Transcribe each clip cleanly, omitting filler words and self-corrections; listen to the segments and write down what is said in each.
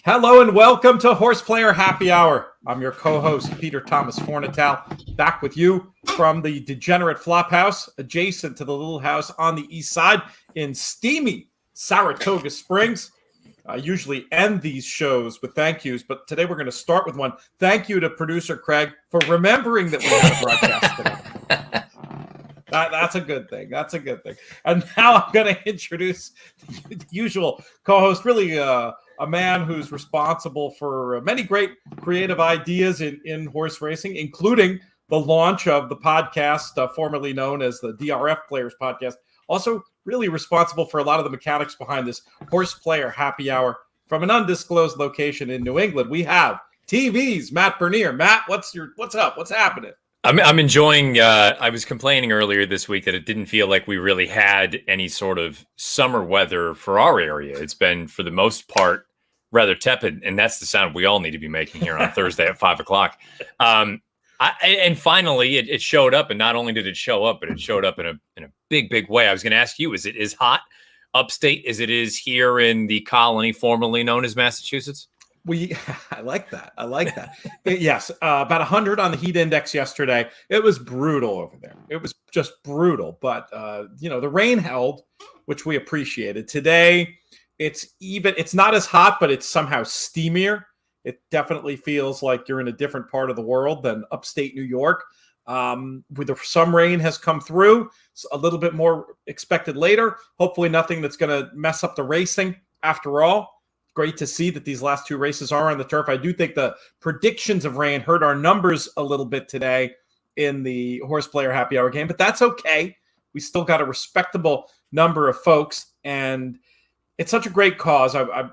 Hello and welcome to HorsePlayer Happy Hour. I'm your co-host, Peter Thomas Fornatal, back with you from the Degenerate Flophouse, adjacent to the little house on the east side in steamy Saratoga Springs. I usually end these shows with thank yous, but today we're going to start with one. Thank you to producer Craig for remembering that we had a broadcast today. That's a good thing. That's a good thing. And now I'm going to introduce the usual co-host, really a man who's responsible for many great creative ideas in horse racing, including the launch of the podcast, formerly known as the DRF Players podcast. Also, really responsible for a lot of the mechanics behind this HorsePlayer Happy Hour from an undisclosed location in New England. We have TV's Matt Bernier. Matt, what's up? What's happening? I'm enjoying, I was complaining earlier this week that it didn't feel like we really had any sort of summer weather for our area. It's been, for the most part, rather tepid, and that's the sound we all need to be making here on Thursday at 5 o'clock. And finally, it showed up, and not only did it show up, but it showed up in a big way. I was going to ask you, is it as hot upstate as it is here in the colony formerly known as Massachusetts? I like that. Yes, about 100 on the heat index yesterday. It was brutal over there. It was just brutal. But the rain held, which we appreciated. Today, it's not as hot, but it's somehow steamier. It definitely feels like you're in a different part of the world than upstate New York. Some rain has come through. It's a little bit more expected later. Hopefully, nothing that's going to mess up the racing. After all, great to see that these last two races are on the turf. I do think the predictions of rain hurt our numbers a little bit today in the HorsePlayer Happy Hour game, but that's okay. We still got a respectable number of folks, and it's such a great cause. I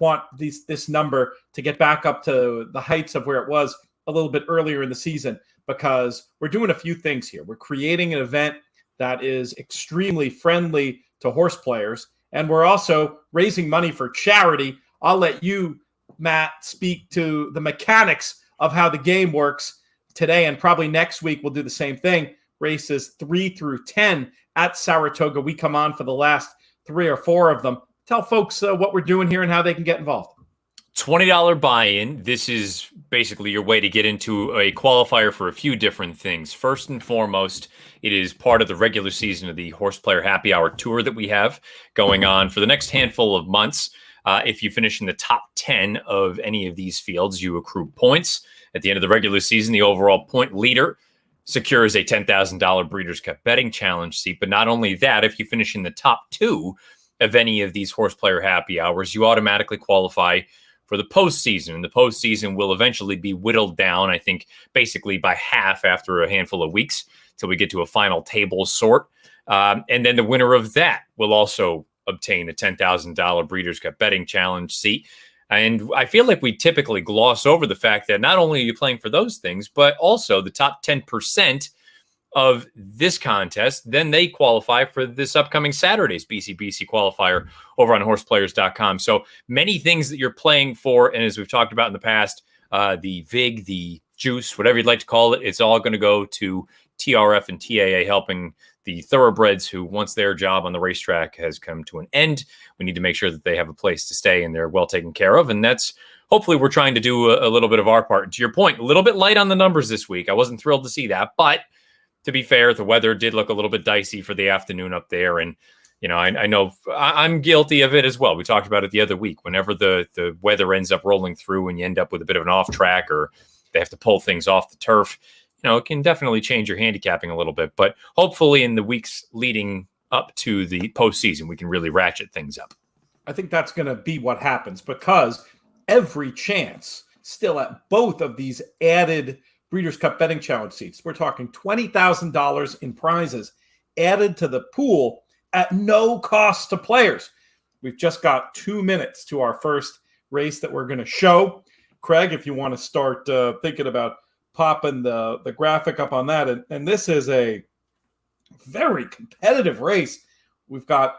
want this number to get back up to the heights of where it was a little bit earlier in the season, because we're doing a few things here. We're creating an event that is extremely friendly to horse players, and we're also raising money for charity. I'll let you, Matt, speak to the mechanics of how the game works today, and probably next week we'll do the same thing. Races 3 through 10 at Saratoga. We come on for the last 3 or 4 of them. Tell folks what we're doing here and how they can get involved. $20 buy-in. This is basically your way to get into a qualifier for a few different things. First and foremost, it is part of the regular season of the HorsePlayer Happy Hour tour that we have going on for the next handful of months. If you finish in the top 10 of any of these fields, you accrue points. At the end of the regular season, the overall point leader secures a $10,000 Breeders' Cup betting challenge seat. But not only that, if you finish in the top 2 of any of these HorsePlayer Happy Hours, you automatically qualify for the postseason. And the postseason will eventually be whittled down, I think, basically by half after a handful of weeks till we get to a final table sort. And then the winner of that will also obtain a $10,000 Breeders' Cup betting challenge seat. And I feel like we typically gloss over the fact that not only are you playing for those things, but also the top 10% of this contest, then they qualify for this upcoming Saturday's BCBC qualifier over on horseplayers.com. So many things that you're playing for. And as we've talked about in the past, the VIG, the juice, whatever you'd like to call it, it's all going to go to TRF and TAA, helping the thoroughbreds who, once their job on the racetrack has come to an end, we need to make sure that they have a place to stay and they're well taken care of. And that's hopefully we're trying to do a little bit of our part. And to your point, a little bit light on the numbers this week. I wasn't thrilled to see that, but to be fair, the weather did look a little bit dicey for the afternoon up there. And, I know I'm guilty of it as well. We talked about it the other week. Whenever the weather ends up rolling through and you end up with a bit of an off track, or they have to pull things off the turf, it can definitely change your handicapping a little bit. But hopefully in the weeks leading up to the postseason, we can really ratchet things up. I think that's going to be what happens, because every chance still at both of these added Breeders' Cup betting challenge seats. We're talking $20,000 in prizes added to the pool at no cost to players. We've just got 2 minutes to our first race that we're going to show. Craig, if you want to start thinking about popping the graphic up on that. And this is a very competitive race. We've got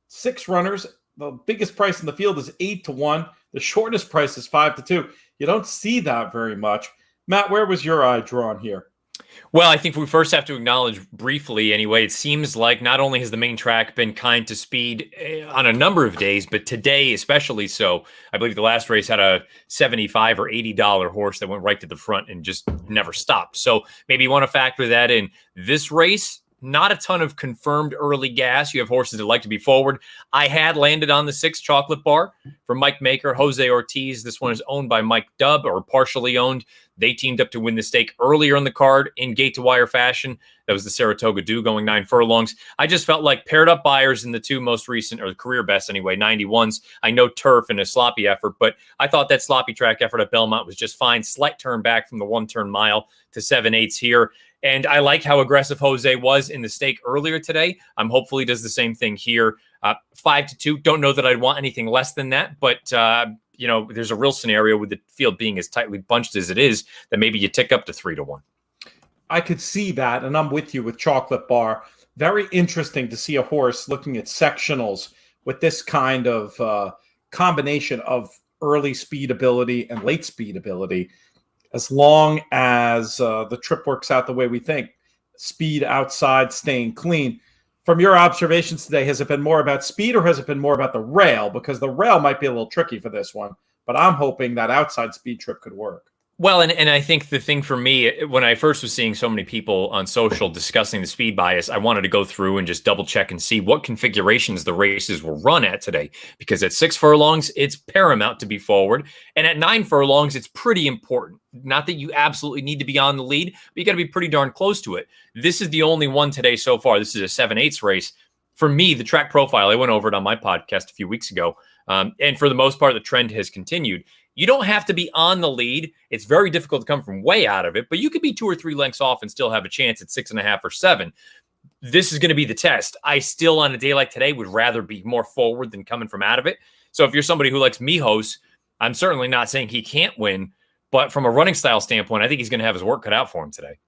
6 runners. The biggest price in the field is 8-1. The shortest price is 5-2. You don't see that very much. Matt, where was your eye drawn here? Well, I think we first have to acknowledge briefly, anyway, it seems like not only has the main track been kind to speed on a number of days, but today especially so. I believe the last race had a $75 or $80 horse that went right to the front and just never stopped. So maybe you want to factor that in. This race, not a ton of confirmed early gas. You have horses that like to be forward. I had landed on the 6 Chocolate Bar for Mike Maker, Jose Ortiz. This one is owned by Mike Dubb, or partially owned. They teamed up to win the stake earlier in the card in gate-to-wire fashion. That was the Saratoga Dew going 9 furlongs. I just felt like paired-up buyers in the 2 most recent, or the career best anyway, 91s. I know turf and a sloppy effort, but I thought that sloppy track effort at Belmont was just fine. Slight turn back from the 1-turn mile to 7/8 here. And I like how aggressive Jose was in the stake earlier today. I'm hopefully he does the same thing here. 5-2. Don't know that I'd want anything less than that, but there's a real scenario with the field being as tightly bunched as it is that maybe you tick up to 3-1. I could see that, and I'm with you with Chocolate Bar. Very interesting to see a horse looking at sectionals with this kind of combination of early speed ability and late speed ability. As long as the trip works out the way we think, speed outside, staying clean. From your observations today, has it been more about speed or has it been more about the rail? Because the rail might be a little tricky for this one, but I'm hoping that outside speed trip could work. Well, and I think the thing for me, when I first was seeing so many people on social discussing the speed bias, I wanted to go through and just double check and see what configurations the races were run at today. Because at 6 furlongs, it's paramount to be forward. And at 9 furlongs, it's pretty important. Not that you absolutely need to be on the lead, but you got to be pretty darn close to it. This is the only one today so far. This is a 7/8 race. For me, the track profile, I went over it on my podcast a few weeks ago. And for the most part, the trend has continued. You don't have to be on the lead. It's very difficult to come from way out of it, but you could be 2 or 3 lengths off and still have a chance at 6.5 or 7. This is going to be the test. I still, on a day like today, would rather be more forward than coming from out of it. So if you're somebody who likes Mijos, I'm certainly not saying he can't win, but from a running style standpoint, I think he's going to have his work cut out for him today.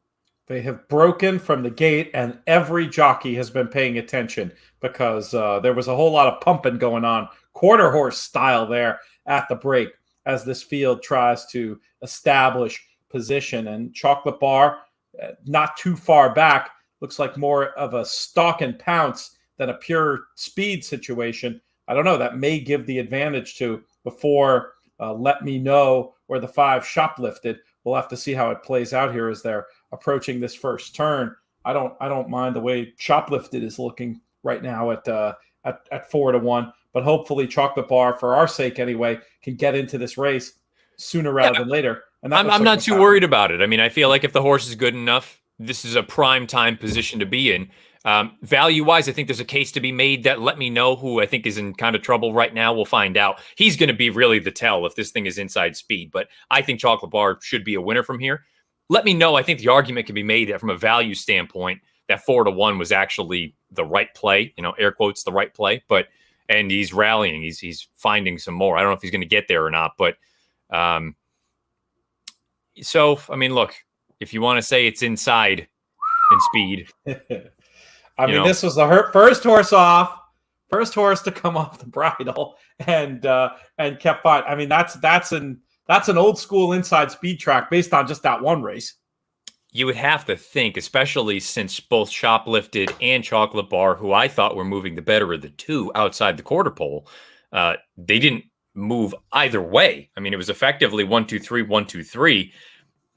They have broken from the gate, and every jockey has been paying attention because there was a whole lot of pumping going on, quarter horse style there at the break, as this field tries to establish position. And Chocolate Bar, not too far back, looks like more of a stalk and pounce than a pure speed situation. I don't know. That may give the advantage to before Let Me Know or the 5 Shoplifted. We'll have to see how it plays out here as they're approaching this first turn. I don't mind the way Shoplifted is looking right now at 4-1. But hopefully Chocolate Bar, for our sake anyway, can get into this race sooner rather than later. And I'm not too worried about it. I mean, I feel like if the horse is good enough, this is a prime time position to be in. Value-wise, I think there's a case to be made that Let Me Know, who I think is in kind of trouble right now. We'll find out. He's going to be really the tell if this thing is inside speed. But I think Chocolate Bar should be a winner from here. Let Me Know, I think the argument can be made that from a value standpoint, that 4-1 was actually the right play, air quotes, the right play. And he's rallying. He's finding some more. I don't know if he's going to get there or not. But so, I mean, look, if you want to say it's inside in speed. This was the first horse off, first horse to come off the bridle and kept fine. I mean, that's an old school inside speed track based on just that one race. You would have to think, especially since both Shoplifted and Chocolate Bar, who I thought were moving the better of the two outside the quarter pole, they didn't move either way. I mean, it was effectively 1-2-3, 1-2-3.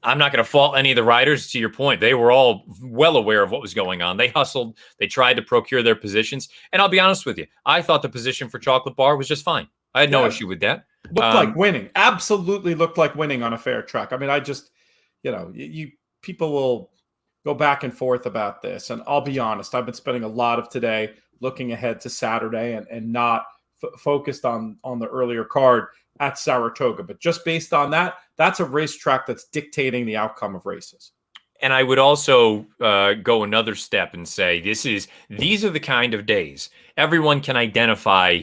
I'm not going to fault any of the riders. To your point, they were all well aware of what was going on. They hustled. They tried to procure their positions. And I'll be honest with you, I thought the position for Chocolate Bar was just fine. I had no issue with that. Looked like winning. Absolutely looked like winning on a fair track. I mean, I just, people will go back and forth about this. And I'll be honest, I've been spending a lot of today looking ahead to Saturday and not focused on the earlier card at Saratoga. But just based on that, that's a racetrack that's dictating the outcome of races. And I would also go another step and say these are the kind of days everyone can identify,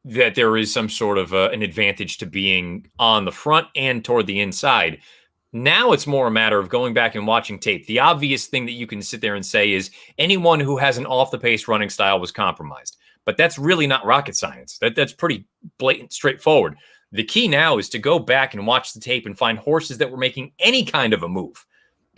that there is some sort of an advantage to being on the front and toward the inside. Now it's more a matter of going back and watching tape. The obvious thing that you can sit there and say is anyone who has an off-the-pace running style was compromised. But that's really not rocket science. That's pretty blatant, straightforward. The key now is to go back and watch the tape and find horses that were making any kind of a move.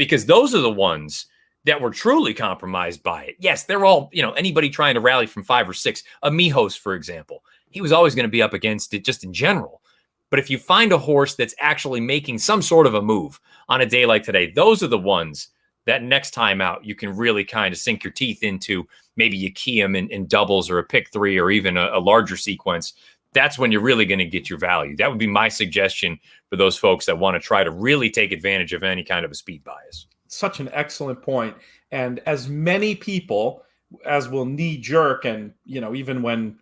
because those are the ones that were truly compromised by it. Yes, they're all, anybody trying to rally from 5 or 6, a Mijos, for example, he was always going to be up against it just in general. But if you find a horse that's actually making some sort of a move on a day like today, those are the ones that next time out, you can really kind of sink your teeth into. Maybe you key them in doubles or a pick 3 or even a larger sequence. That's when you're really going to get your value. That would be my suggestion for those folks that want to try to really take advantage of any kind of a speed bias. Such an excellent point. And as many people as will knee jerk and, even when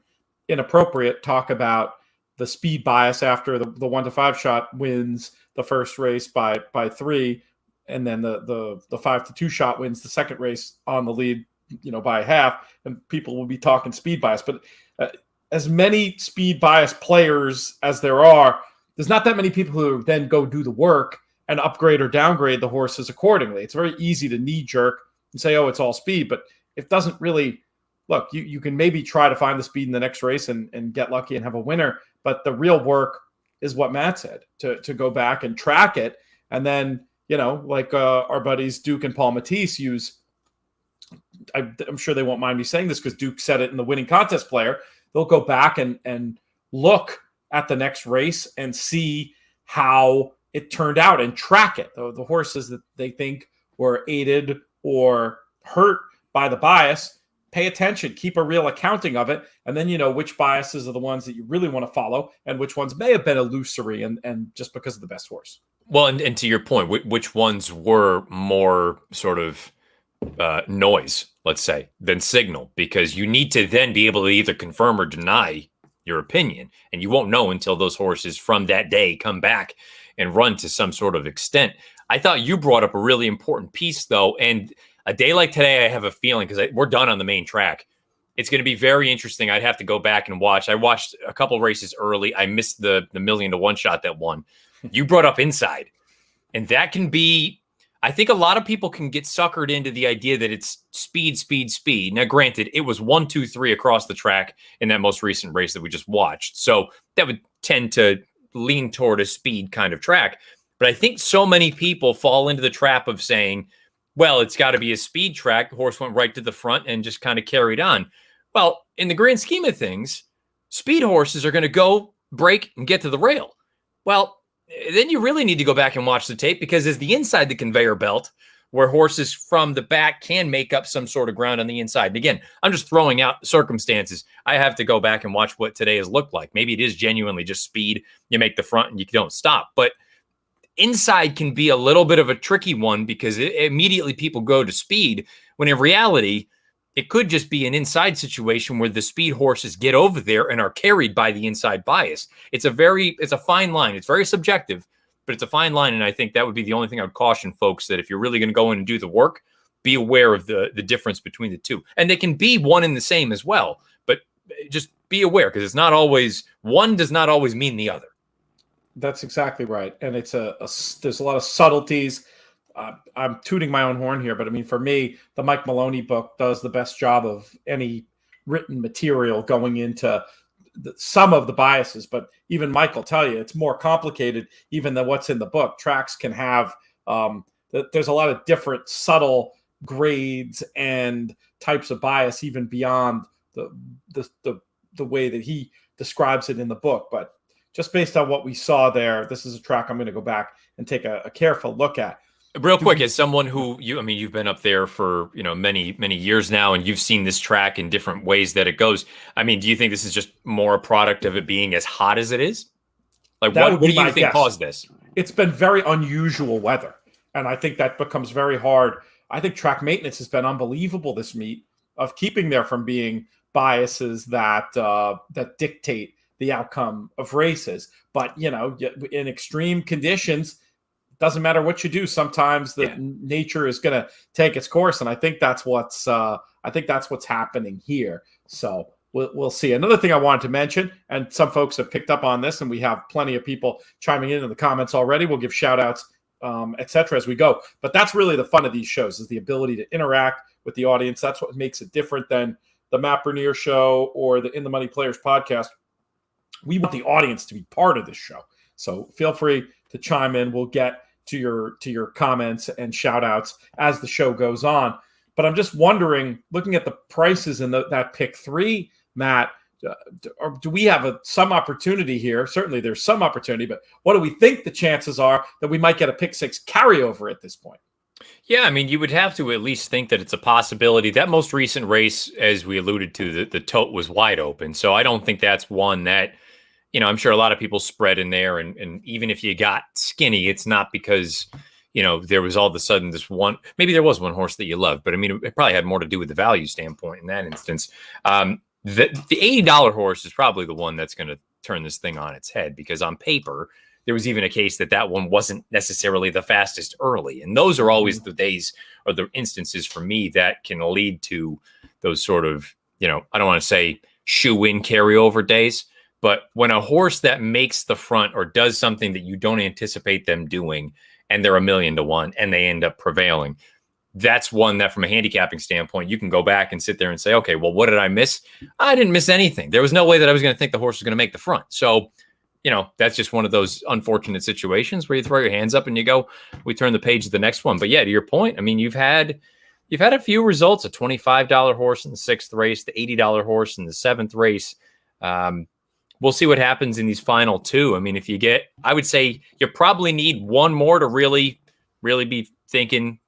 inappropriate, talk about the speed bias after the 1 to 5 shot wins the first race by 3, and then the 5 to 2 shot wins the second race on the lead, by half, and people will be talking speed bias. But as many speed bias players as there are, there's not that many people who then go do the work and upgrade or downgrade the horses accordingly. It's very easy to knee jerk and say, oh, it's all speed, but it doesn't really look. You can maybe try to find the speed in the next race and get lucky and have a winner, but the real work is what Matt said, to go back and track it. And then, like our buddies Duke and Paul Matisse use, I'm sure they won't mind me saying this because Duke said it in the Winning Contest Player. They'll go back and look at the next race and see how it turned out and track it. The horses that they think were aided or hurt by the bias, pay attention, keep a real accounting of it, and then which biases are the ones that you really want to follow and which ones may have been illusory and just because of the best horse. Well, and to your point, which ones were more sort of noise, let's say, than signal, because you need to then be able to either confirm or deny your opinion, and you won't know until those horses from that day come back and run to some sort of extent. I thought you brought up a really important piece, though, and a day like today, I have a feeling, because we're done on the main track, it's going to be very interesting. I'd have to go back and watch. I watched a couple races early. I missed the 1,000,000 to 1 shot that won. You brought up inside, and that can be, I think a lot of people can get suckered into the idea that it's speed, speed, speed. Now, granted, it was 1, 2, 3 across the track in that most recent race that we just watched. So that would tend to lean toward a speed kind of track. But I think so many people fall into the trap of saying, well, it's got to be a speed track. The horse went right to the front and just kind of carried on. Well, in the grand scheme of things, speed horses are going to go break and get to the rail. Well, then you really need to go back and watch the tape, because as the inside the conveyor belt, where horses from the back can make up some sort of ground on the inside. And again, I'm just throwing out circumstances. I have to go back and watch what today has looked like. Maybe it is genuinely just speed. You make the front and you don't stop. But inside can be a little bit of a tricky one, because immediately people go to speed, when in reality, it could just be an inside situation where the speed horses get over there and are carried by the inside bias. It's a fine line. It's very subjective, but it's a fine line. And I think that would be the only thing I would caution folks, that if you're really going to go in and do the work, be aware of the difference between the two. And they can be one and the same as well, but just be aware, because it's not always, one does not always mean the other. That's exactly right. And it's there's a lot of subtleties. I'm tooting my own horn here, but I mean, for me, the Mike Maloney book does the best job of any written material going into some of the biases. But even Mike will tell you it's more complicated even than what's in the book. Tracks can have, there's a lot of different subtle grades and types of bias, even beyond the way that he describes it in the book. But just based on what we saw there, this is a track I'm going to go back and take a careful look at. Real quick, as someone who you've been up there for many years now, and you've seen this track in different ways that it goes. I mean, do you think this is just more a product of it being as hot as it is? Like, what do you think caused this? It's been very unusual weather, and I think that becomes very hard. I think track maintenance has been unbelievable this meet, of keeping there from being biases that dictate the outcome of races. But in extreme conditions, doesn't matter what you do. Sometimes nature is going to take its course, and I think that's what's happening here. So we'll see. Another thing I wanted to mention, and some folks have picked up on this, and we have plenty of people chiming in the comments already. We'll give shout outs, etc. as we go. But that's really the fun of these shows, is the ability to interact with the audience. That's what makes it different than the Matt Bernier show or the In the Money Players podcast. We want the audience to be part of this show. So feel free to chime in. We'll get to your comments and shout outs as the show goes on. But I'm just wondering, looking at the prices in that pick 3, Matt, do we have some opportunity here? Certainly there's some opportunity, but what do we think the chances are that we might get a pick 6 carryover at this point? Yeah, I mean, you would have to at least think that it's a possibility. That most recent race, as we alluded to, the tote was wide open. So I don't think that's one that, I'm sure a lot of people spread in there. And even if you got skinny, it's not because, there was all of a sudden this one, maybe there was one horse that you loved, but I mean, it probably had more to do with the value standpoint in that instance. The $80 horse is probably the one that's going to turn this thing on its head, because on paper, there was even a case that one wasn't necessarily the fastest early. And those are always the days or the instances for me that can lead to those sort of, I don't want to say shoe-in carryover days, but when a horse that makes the front or does something that you don't anticipate them doing, and they're 1,000,000 to 1 and they end up prevailing, that's one that from a handicapping standpoint, you can go back and sit there and say, okay, well, what did I miss? I didn't miss anything. There was no way that I was going to think the horse was going to make the front. So, that's just one of those unfortunate situations where you throw your hands up and you go, we turn the page to the next one. But yeah, to your point, I mean, you've had a few results, a $25 horse in the 6th race, the $80 horse in the 7th race. We'll see what happens in these final 2. I mean, I would say you probably need one more to really, really be thinking,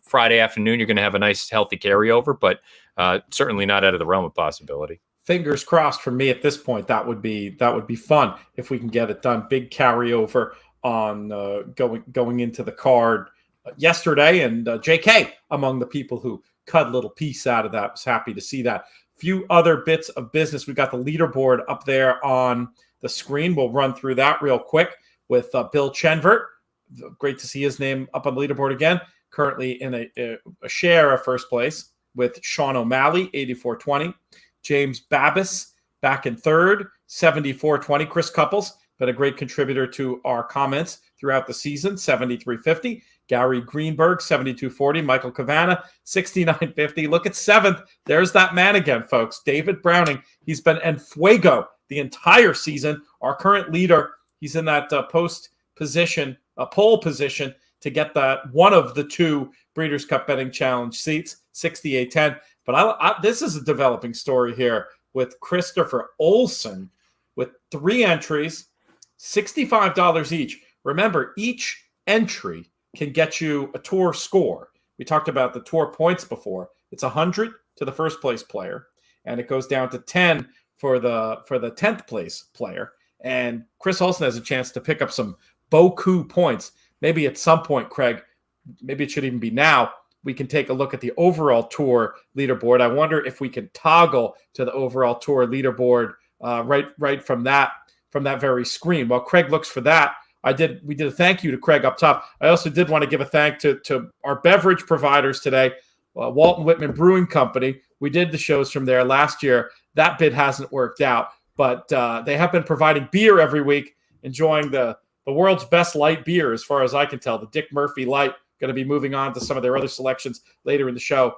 Friday afternoon, you're going to have a nice healthy carryover, but certainly not out of the realm of possibility. Fingers crossed for me at this point. That would be fun if we can get it done. Big carryover on going into the card yesterday, and JK among the people who cut a little piece out of that. Was happy to see that. Few other bits of business. We got the leaderboard up there on the screen. We'll run through that real quick with Bill Chenvert. Great to see his name up on the leaderboard again. Currently in a share of first place with Sean O'Malley, 84.20. James Babis back in 3rd, 74.20. Chris Couples, been a great contributor to our comments throughout the season, 73.50. Gary Greenberg, 72.40. Michael Cavana, 69.50. Look at 7th. There's that man again, folks. David Browning. He's been en fuego the entire season. Our current leader, he's in that pole position to get that one of the 2 Breeders' Cup Betting Challenge seats, 68.10. But this is a developing story here with Christopher Olson with 3 entries, $65 each. Remember, each entry can get you a tour score. We talked about the tour points before. It's 100 to the first place player, and it goes down to 10 for the 10th place player. And Chris Olson has a chance to pick up some beaucoup points. Maybe at some point, Craig, maybe it should even be now, we can take a look at the overall tour leaderboard. I wonder if we can toggle to the overall tour leaderboard right from that very screen. While Craig looks for that, we did a thank you to Craig up top. I also did want to give a thank to our beverage providers today, Walton Whitman Brewing Company. We did the shows from there last year. That bid hasn't worked out, but they have been providing beer every week, enjoying the world's best light beer, as far as I can tell, the Dick Murphy Light. Going to be moving on to some of their other selections later in the show.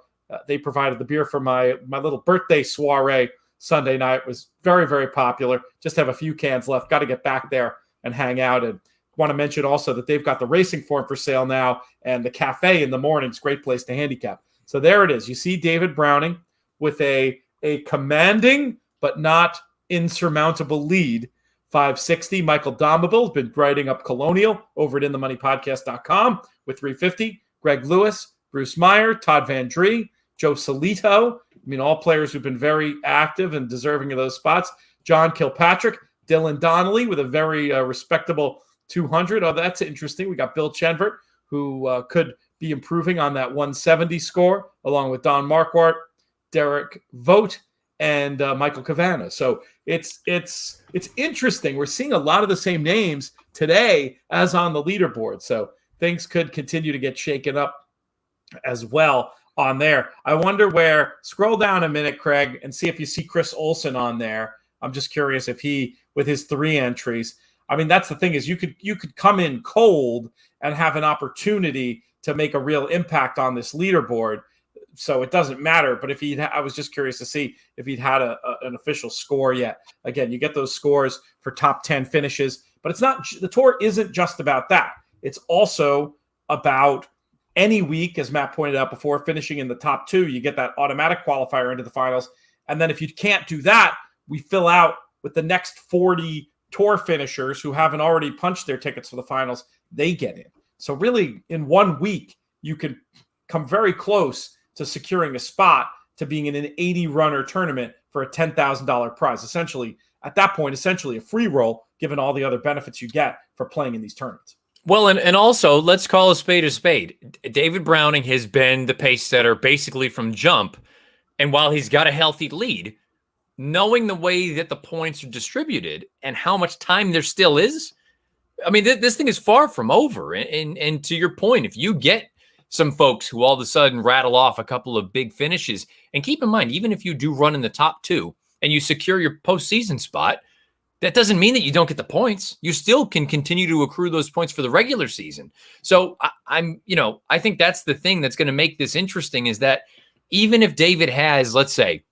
They provided the beer for my little birthday soiree Sunday night. It was very, very popular. Just have a few cans left. Got to get back there and hang out. And want to mention also that they've got the racing form for sale now, and the cafe in the mornings. Great place to handicap. So there it is. You see David Browning with a commanding but not insurmountable lead. 560. Michael Domable has been writing up Colonial over at InTheMoneyPodcast.com with 350. Greg Lewis, Bruce Meyer, Todd Van Dree, Joe Solito. I mean, all players who've been very active and deserving of those spots. John Kilpatrick, Dylan Donnelly with a very respectable 200. Oh, that's interesting. We got Bill Chenvert, who could be improving on that 170 score, along with Don Marquardt, Derek Vogt, and Michael Cavana. So it's interesting. We're seeing a lot of the same names today as on the leaderboard. So things could continue to get shaken up as well on there. I wonder where, scroll down a minute, Craig, and see if you see Chris Olson on there. I'm just curious if he, with his 3 entries, I mean, that's the thing, is you could come in cold and have an opportunity to make a real impact on this leaderboard. So it doesn't matter. But if I was just curious to see if he'd had an official score yet. Again, you get those scores for top 10 finishes, but it's not, the tour isn't just about that. It's also about any week, as Matt pointed out before, finishing in the top 2, you get that automatic qualifier into the finals. And then if you can't do that, we fill out with the next 40 tour finishers who haven't already punched their tickets for the finals. They get in. So really, in 1 week, you can come very close to securing a spot to being in an 80-runner tournament for a $10,000 prize. Essentially, at that point, a free roll, given all the other benefits you get for playing in these tournaments. Well, and also, let's call a spade a spade. David Browning has been the pace setter basically from jump. And while he's got a healthy lead, knowing the way that the points are distributed and how much time there still is, I mean, this thing is far from over. And to your point, if you get some folks who all of a sudden rattle off a couple of big finishes, and keep in mind, even if you do run in the top 2 and you secure your postseason spot, that doesn't mean that you don't get the points. You still can continue to accrue those points for the regular season. So I think that's the thing that's going to make this interesting, is that even if David has, let's say,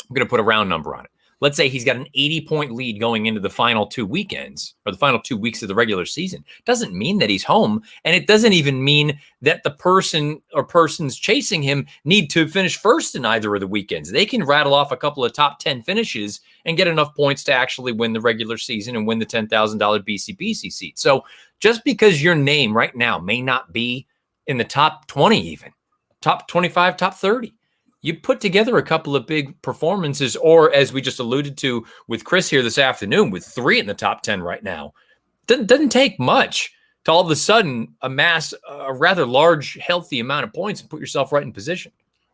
I'm going to put a round number on it. Let's say he's got an 80-point lead going into the final 2 weekends, or the final 2 weeks of the regular season. Doesn't mean that he's home. And it doesn't even mean that the person or persons chasing him need to finish first in either of the weekends. They can rattle off a couple of top 10 finishes and get enough points to actually win the regular season and win the $10,000 BCBC seat. So just because your name right now may not be in the top 20, even top 25, top 30, you put together a couple of big performances, or as we just alluded to with Chris here this afternoon, with 3 in the top 10 right now, doesn't take much to all of a sudden amass a rather large, healthy amount of points and put yourself right in position.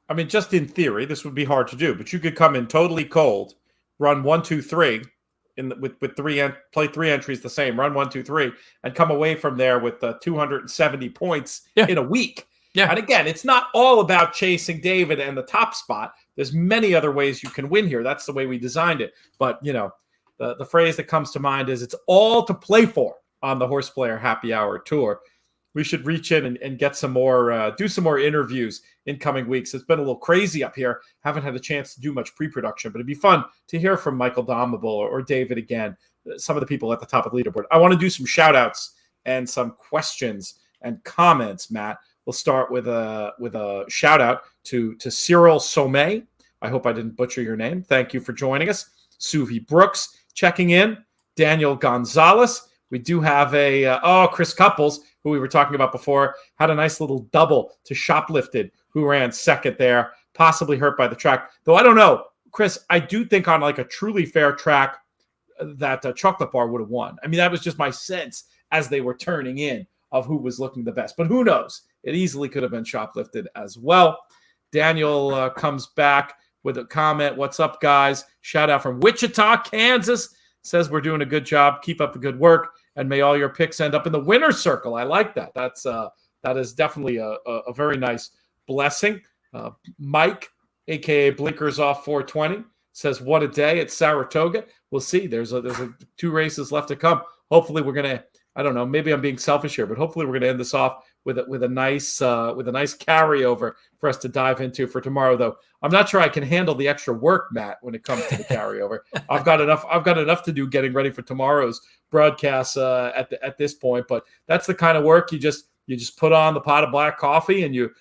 I mean, just in theory, this would be hard to do, but you could come in totally cold, run 1, 2, 3, with 3 play 3 entries the same, run 1, 2, 3, and come away from there with 270 points in a week. Yeah. And again, it's not all about chasing David and the top spot. There's many other ways you can win here. That's the way we designed it. But, the phrase that comes to mind is it's all to play for on the Horse Player Happy Hour Tour. We should reach in and get some more, do some more interviews in coming weeks. It's been a little crazy up here. Haven't had a chance to do much pre-production, but it'd be fun to hear from Michael Domable or David again, some of the people at the top of the leaderboard. I want to do some shout outs and some questions and comments, Matt. We'll start with a shout out to Cyril Sommet. I hope I didn't butcher your name. Thank you for joining us. Suvi Brooks checking in. Daniel Gonzalez. We do have Chris Couples, who we were talking about before, had a nice little double to Shoplifted, who ran second there, possibly hurt by the track. Though I don't know, Chris, I do think on like a truly fair track that Chocolate Bar would have won. I mean, that was just my sense as they were turning in of who was looking the best. But who knows? It easily could have been Shoplifted as well. Daniel comes back with a comment. What's up, guys? Shout out from Wichita, Kansas. Says we're doing a good job. Keep up the good work. And may all your picks end up in the winner's circle. I like that. That is definitely a very nice blessing. Mike, a.k.a. Blinkers Off 420, says, what a day at Saratoga. We'll see. There's 2 races left to come. Hopefully we're going to, I don't know, maybe I'm being selfish here, but hopefully we're going to end this off with a nice carryover for us to dive into for tomorrow. Though I'm not sure I can handle the extra work, Matt, when it comes to the carryover. I've got enough to do getting ready for tomorrow's broadcast at this point. But that's the kind of work you just put on the pot of black coffee and you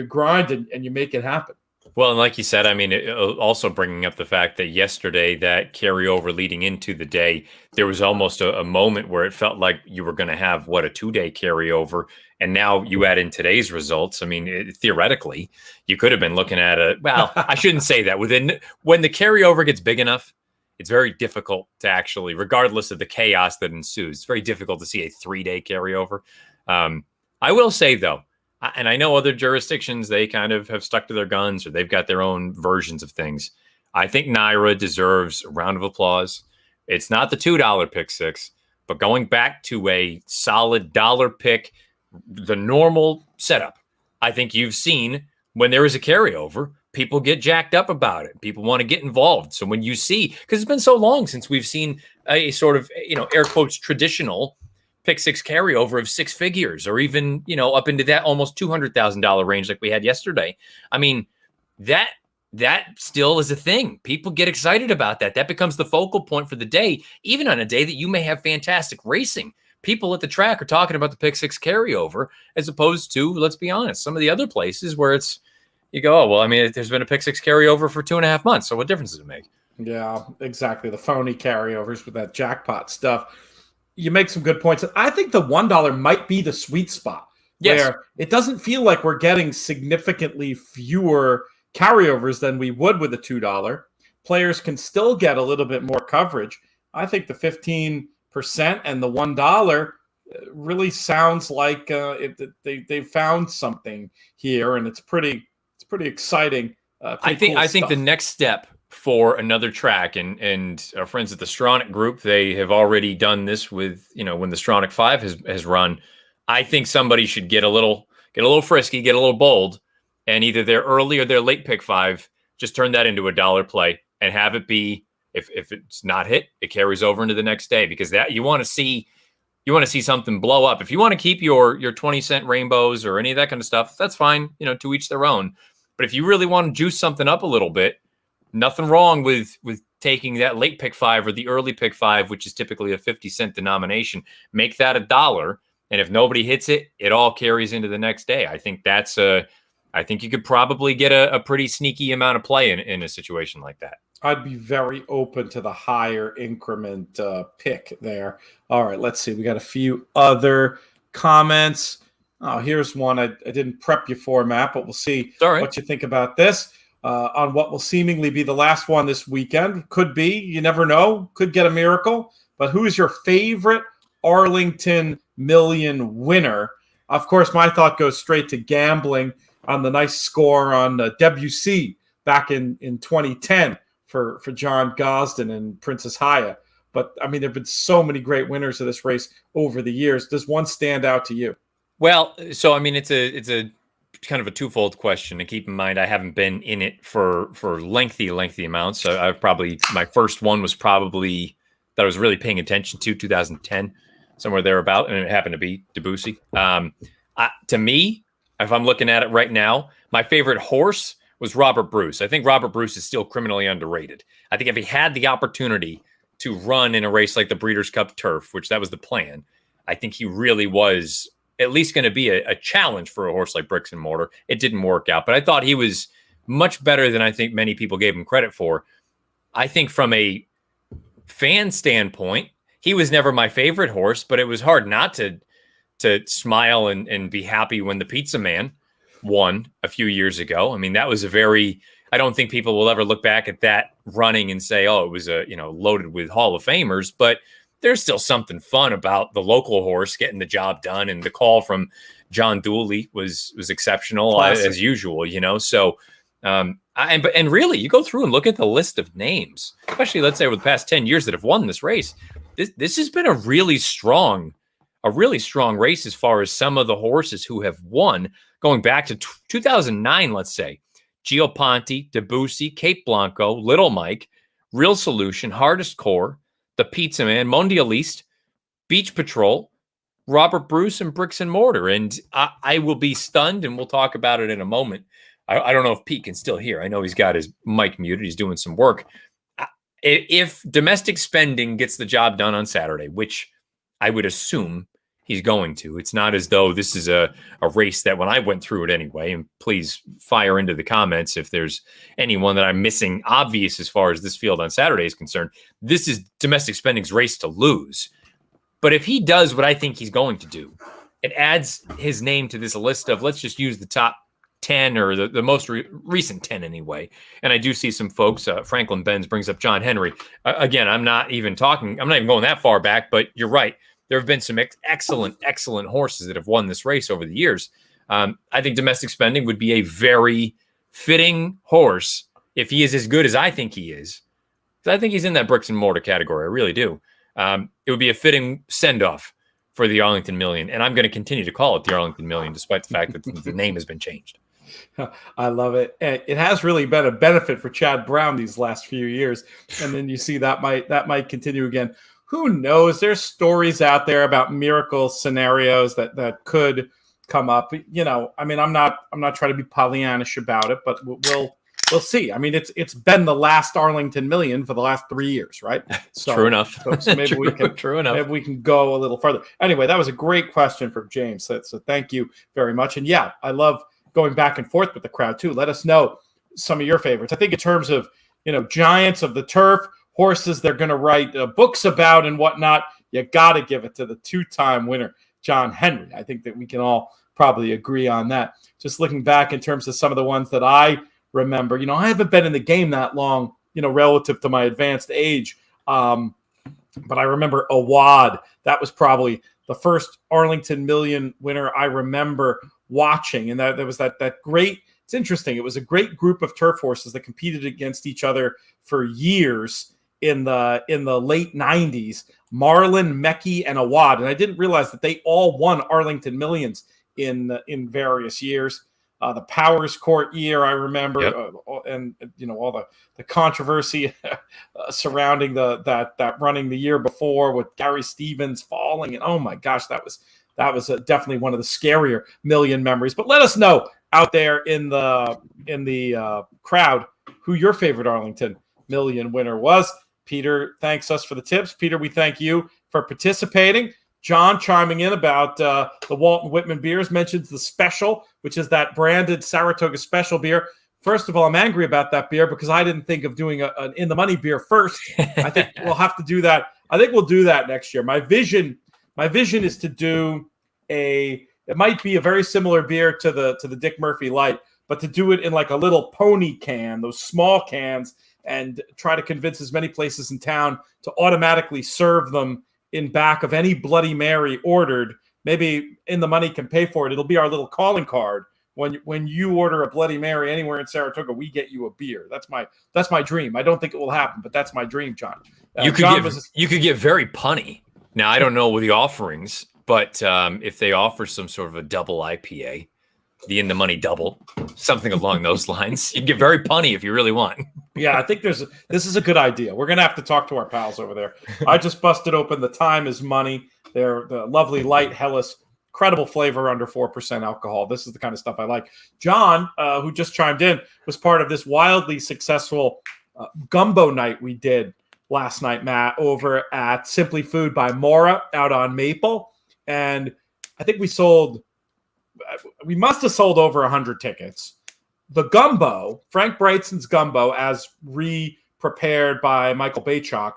grind and you make it happen. Well, and like you said, I mean, also bringing up the fact that yesterday, that carryover leading into the day, there was almost a moment where it felt like you were going to have, a 2-day carryover. And now you add in today's results. I mean, theoretically, you could have been looking at I shouldn't say that. When the carryover gets big enough, it's very difficult to actually, regardless of the chaos that ensues, it's very difficult to see a 3-day carryover. I will say, though, and I know other jurisdictions, they kind of have stuck to their guns or they've got their own versions of things. I think Naira deserves a round of applause. It's not the $2 pick six, but going back to a solid dollar pick, the normal setup. I think you've seen when there is a carryover, people get jacked up about it. People want to get involved. So when you see, because it's been so long since we've seen a sort of, air quotes, traditional pick six carryover of 6 figures, or even, up into that almost $200,000 range like we had yesterday. I mean, that still is a thing. People get excited about that. That becomes the focal point for the day, even on a day that you may have fantastic racing. people at the track are talking about the pick six carryover, as opposed to, let's be honest, some of the other places where it's, you go, oh, well, I mean, there's been a pick six carryover for 2.5 months. So what difference does it make? Yeah, exactly. The phony carryovers with that jackpot stuff. You make some good points. I think the $1 might be the sweet spot where it doesn't feel like we're getting significantly fewer carryovers than we would with the $2. Players can still get a little bit more coverage. I think the 15% and the $1 really sounds like they found something here, and it's pretty exciting. I think the next step for another track, and our friends at the Stronach group, they have already done this with, when the Stronach 5 has run. I think somebody should get a little frisky, get a little bold, and either their early or their late pick 5, just turn that into a $1 play and have it be, if it's not hit, it carries over into the next day, because that you want to see something blow up. If you want to keep your 20-cent rainbows or any of that kind of stuff, that's fine, to each their own. But if you really want to juice something up a little bit, nothing wrong with taking that late pick 5 or the early pick 5, which is typically a 50-cent denomination, make that $1. And if nobody hits it, it all carries into the next day. I think I think you could probably get a pretty sneaky amount of play in a situation like that. I'd be very open to the higher increment pick there. All right, let's see. We got a few other comments. Oh, here's one I didn't prep you for, Matt, but we'll see what you think about this. On what will seemingly be the last one this weekend. Could be, you never know, could get a miracle. But who is your favorite Arlington Million winner? Of course, my thought goes straight to gambling on the nice score on WC back in 2010 for John Gosden and Princess Haya. But, I mean, there have been so many great winners of this race over the years. Does one stand out to you? Well, so, I mean, it's a kind of a twofold question. And keep in mind, I haven't been in it for lengthy amounts. So I've probably, my first one was probably that I was really paying attention to 2010, somewhere thereabout, and it happened to be Debussy. To me, if I'm looking at it right now, my favorite horse was Robert Bruce. I think Robert Bruce is still criminally underrated. I think if he had the opportunity to run in a race like the Breeders' Cup Turf, which that was the plan, I think he really was at least going to be a challenge for a horse like Bricks and Mortar. It didn't work out, but I thought he was much better than I think many people gave him credit for. I think from a fan standpoint, he was never my favorite horse, but it was hard not to smile and be happy when the Pizza Man won a few years ago. I mean, that was I don't think people will ever look back at that running and say, oh, it was loaded with Hall of Famers, but there's still something fun about the local horse getting the job done. And the call from John Dooley was exceptional. Classic. As usual, So, and really, you go through and look at the list of names, especially let's say over the past 10 years that have won this race. This has been a really strong race as far as some of the horses who have won, going back to 2009, let's say. Gio Ponte, Debussy, Cape Blanco, Little Mike, Real Solution, Hardest Core, The Pizza Man, Mondialiste, Beach Patrol, Robert Bruce, and Bricks and Mortar. And I will be stunned, and we'll talk about it in a moment. I don't know if Pete can still hear. I know he's got his mic muted. He's doing some work. If domestic spending gets the job done on Saturday, which I would assume he's going to, it's not as though this is a race that when I went through it anyway, and please fire into the comments if there's anyone that I'm missing obvious as far as this field on Saturday is concerned. This is domestic spending's race to lose. But if he does what I think he's going to do, it adds his name to this list of, let's just use the top 10 or the most recent 10 anyway. And I do see some folks, Franklin Benz brings up John Henry. Again, I'm not even going that far back, but you're right. There have been some excellent horses that have won this race over the years. I think domestic spending would be a very fitting horse if he is as good as I think he is. Because I think he's in that Bricks and Mortar category. I really do. It would be a fitting send-off for the Arlington Million. And I'm going to continue to call it the Arlington Million, despite the fact that the name has been changed. I love it. It has really been a benefit for Chad Brown these last few years. And then you see that might continue again. Who knows? There's stories out there about miracle scenarios that could come up. I mean, I'm not trying to be Pollyannish about it, but we'll see. I mean, it's been the last Arlington Million for the last 3 years, right? So, True enough. So maybe we can maybe we can go a little further. Anyway, that was a great question from James. So thank you very much. And yeah, I love going back and forth with the crowd too. Let us know some of your favorites. I think in terms of giants of the turf, horses they're going to write books about and whatnot, you got to give it to the 2-time winner, John Henry. I think that we can all probably agree on that. Just looking back in terms of some of the ones that I remember, I haven't been in the game that long, relative to my advanced age. But I remember Awad. That was probably the first Arlington Million winner I remember watching. And that there was that great, it's interesting. It was a great group of turf horses that competed against each other for years in the late 90s, Marlin, Mekki, and Awad. And I didn't realize that they all won Arlington Millions in various years. The Powers Court year, I remember, yep. And all the controversy surrounding that running the year before with Gary Stevens falling, and oh my gosh, that was definitely one of the scarier million memories. But let us know out there in the crowd who your favorite Arlington Million winner was. Peter thanks us for the tips. Peter, we thank you for participating. John chiming in about the Walton Whitman beers, mentions the special, which is that branded Saratoga special beer. First of all, I'm angry about that beer because I didn't think of doing an in the money beer first. I think we'll have to do that. I think we'll do that next year. My vision is to do it might be a very similar beer to the Dick Murphy Light, but to do it in like a little pony can, those small cans, and try to convince as many places in town to automatically serve them in back of any Bloody Mary ordered. Maybe In the Money can pay for it. It'll be our little calling card. When you order a Bloody Mary anywhere in Saratoga, we get you a beer. That's my dream. I don't think it will happen, but that's my dream, John. You could get very punny. Now, I don't know the offerings, but if they offer some sort of a double IPA, the In the Money double, something along those lines, you can get very punny if you really want. Yeah, I think this is a good idea. We're going to have to talk to our pals over there. I just busted open the Time is Money. They're the lovely light Hellas, incredible flavor, under 4% alcohol. This is the kind of stuff I like. John, who just chimed in, was part of this wildly successful gumbo night we did last night, Matt, over at Simply Food by Mora out on Maple. And I think we must have sold over 100 tickets. The gumbo, Frank Brightson's gumbo, as re-prepared by Michael Baychok.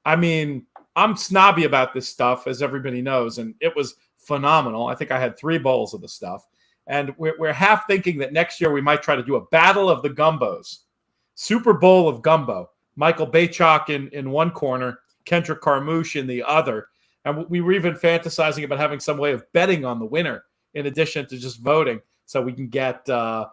I mean, I'm snobby about this stuff, as everybody knows, and it was phenomenal. I think I had 3 bowls of the stuff. And we're half thinking that next year we might try to do a battle of the gumbos. Super Bowl of gumbo. Michael Baychok in one corner, Kendrick Carmouche in the other. And we were even fantasizing about having some way of betting on the winner in addition to just voting, so we can get that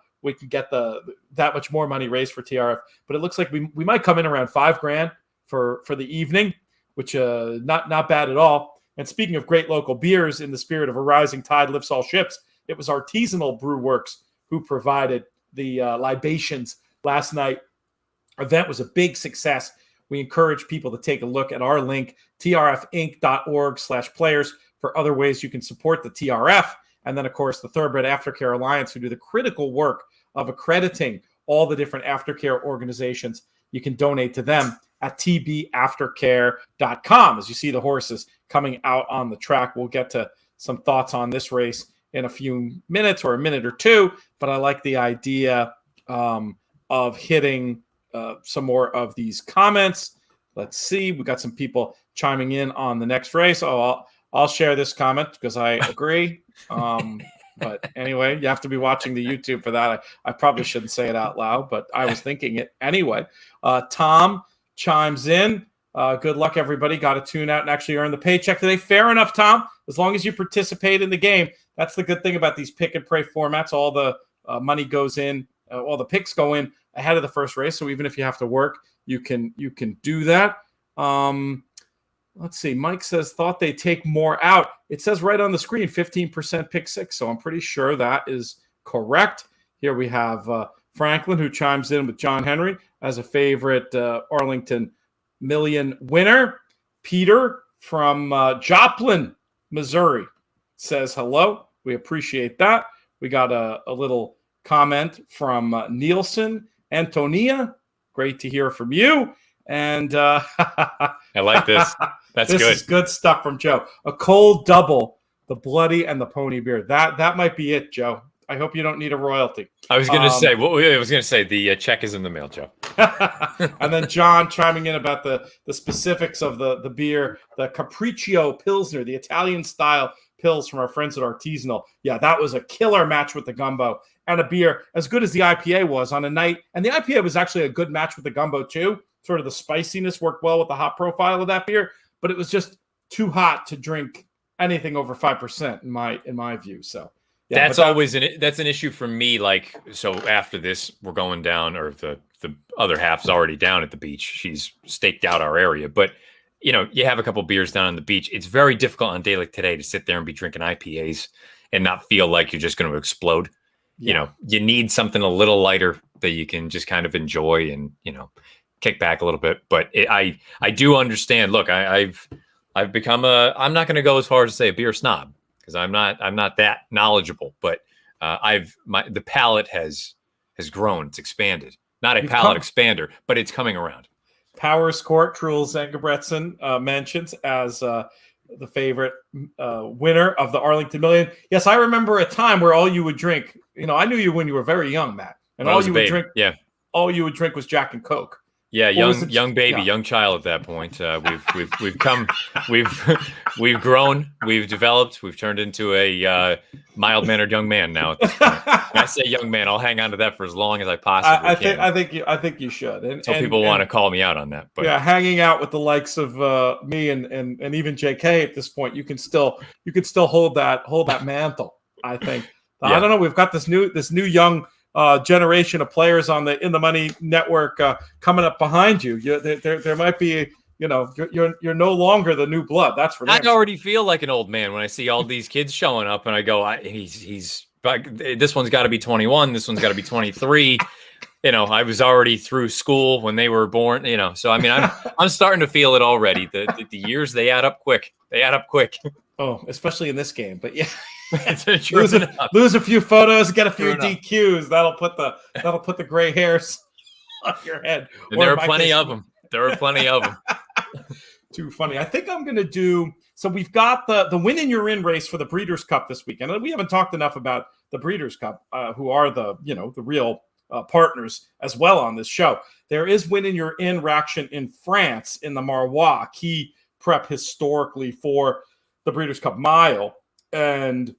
much more money raised for TRF. But it looks like we might come in around $5,000 for the evening, which not bad at all. And speaking of great local beers, in the spirit of a rising tide lifts all ships, it was Artisanal Brew Works who provided the libations last night. Event was a big success. We encourage people to take a look at our link, trfinc.org/players, for other ways you can support the TRF. And then, of course, the Thoroughbred Aftercare Alliance, who do the critical work of accrediting all the different aftercare organizations. You can donate to them at tbaftercare.com. As you see the horses coming out on the track, we'll get to some thoughts on this race in a few minutes or a minute or two, but I like the idea of hitting some more of these comments. Let's see. We got some people chiming in on the next race. I'll share this comment because I agree. But anyway, you have to be watching the YouTube for that. I probably shouldn't say it out loud, but I was thinking it anyway. Tom chimes in. Good luck, everybody. Got to tune out and actually earn the paycheck today. Fair enough, Tom. As long as you participate in the game. That's the good thing about these pick and pray formats. All the money goes in. All the picks go in ahead of the first race. So even if you have to work, you can do that. Let's see. Mike says, thought they take more out. It says right on the screen, 15% pick 6. So I'm pretty sure that is correct. Here we have Franklin, who chimes in with John Henry as a favorite Arlington Million winner. Peter from Joplin, Missouri says hello. We appreciate that. We got a little comment from Nielsen Antonia, great to hear from you. And I like this. That's this good. is good stuff from Joe. A cold double, the Bloody and the Pony beer. That might be it, Joe. I hope you don't need a royalty. I was going to say, the check is in the mail, Joe. And then John chiming in about the specifics of the beer, the Capriccio Pilsner, the Italian style pills from our friends at Artisanal. Yeah, that was a killer match with the gumbo, and a beer as good as the IPA was on a night. And the IPA was actually a good match with the gumbo too. Sort of the spiciness worked well with the hot profile of that beer, but it was just too hot to drink anything over 5% in my view. So yeah, that's an issue for me. Like, so after this, we're going down, or the other half's already down at the beach. She's staked out our area, but you have a couple beers down on the beach. It's very difficult on a day like today to sit there and be drinking IPAs and not feel like you're just going to explode. Yeah. You need something a little lighter that you can just kind of enjoy and, kick back a little bit. But I do understand. Look, I've become I'm not going to go as far as to say a beer snob, because I'm not that knowledgeable, but the palate has grown. It's expanded. Not a palate expander, but it's coming around. Powers Court, Truls Engebretson mentions as the favorite winner of the Arlington Million. Yes, I remember a time where all you would drink, I knew you when you were very young, Matt, and all you would drink, all you would drink was Jack and Coke. Yeah, young baby, young child at that point. We've grown, we've developed, we've turned into a mild-mannered young man now. At this point. When I say young man, I'll hang on to that for as long as I possibly can. I think you should. Until people want to call me out on that. But yeah, hanging out with the likes of me and even JK at this point, you can still hold that mantle. I think. Yeah. I don't know. We've got this new young generation of players on the In the Money network coming up behind you. There might be, you're no longer the new blood. That's for I already feel like an old man when I see all these kids showing up, and I go, this one's got to be 21. This one's got to be 23. I was already through school when they were born. So I mean, I'm starting to feel it already. The years, they add up quick. Oh, especially in this game. But yeah. lose a few photos, get a few DQs. That'll put the gray hairs on your head. And there are plenty of them. Too funny. I think I'm going to do. So we've got the win and you're in race for the Breeders' Cup this weekend. And we haven't talked enough about the Breeders' Cup, who are the real partners as well on this show. There is win and you're in action in France in the Marois, key prep historically for the Breeders' Cup Mile, and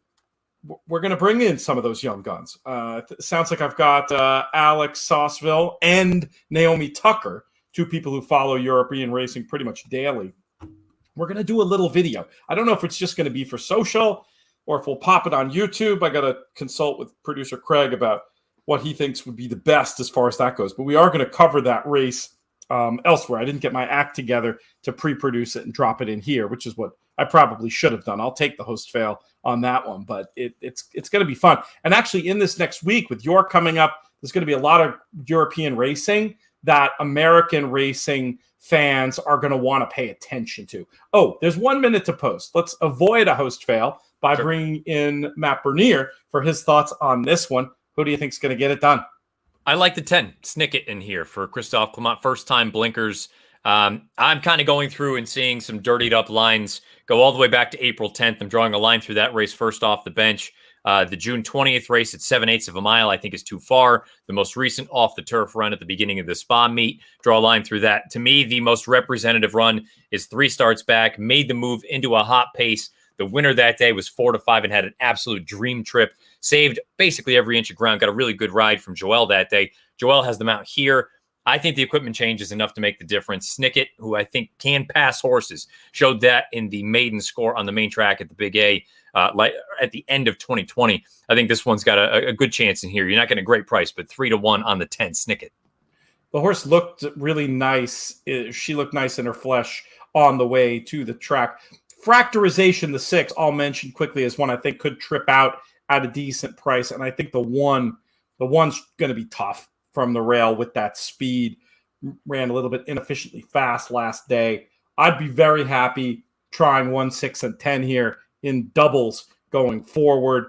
we're going to bring in some of those young guns. Sounds like I've got Alex Sauceville and Naomi Tucker, two people who follow European racing pretty much daily. We're going to do a little video. I don't know if it's just going to be for social or if we'll pop it on YouTube. I got to consult with producer Craig about what he thinks would be the best as far as that goes. But we are going to cover that race elsewhere. I didn't get my act together to pre-produce it and drop it in here, which is what I probably should have done. I'll take the host fail on that one, but it's going to be fun. And actually in this next week with York coming up, there's going to be a lot of European racing that American racing fans are going to want to pay attention to. Oh, there's 1 minute to post. Let's avoid a host fail by bringing in Matt Bernier for his thoughts on this one. Who do you think is going to get it done? I like the 10 Snicket in here for Christophe Clement. First time blinkers. I'm kind of going through and seeing some dirtied up lines go all the way back to April 10th. I'm drawing a line through that race first off the bench. The June 20th race at 7/8 of a mile, I think, is too far. The most recent off the turf run at the beginning of the Spa meet, draw a line through that. To me, the most representative run is 3 starts back, made the move into a hot pace. The winner that day was 4-5 and had an absolute dream trip. Saved basically every inch of ground. Got a really good ride from Joel that day. Joel has the mount here. I think the equipment change is enough to make the difference. Snicket, who I think can pass horses, showed that in the maiden score on the main track at the Big A at the end of 2020. I think this one's got a good chance in here. You're not getting a great price, but 3-1 on the 10 Snicket. The horse looked really nice. She looked nice in her flesh on the way to the track. Fractorization, the 6, I'll mention quickly, as one I think could trip out at a decent price. And I think the one's going to be tough from the rail with that speed. Ran a little bit inefficiently fast last day. I'd be very happy trying 1, 6, and 10 here in doubles going forward.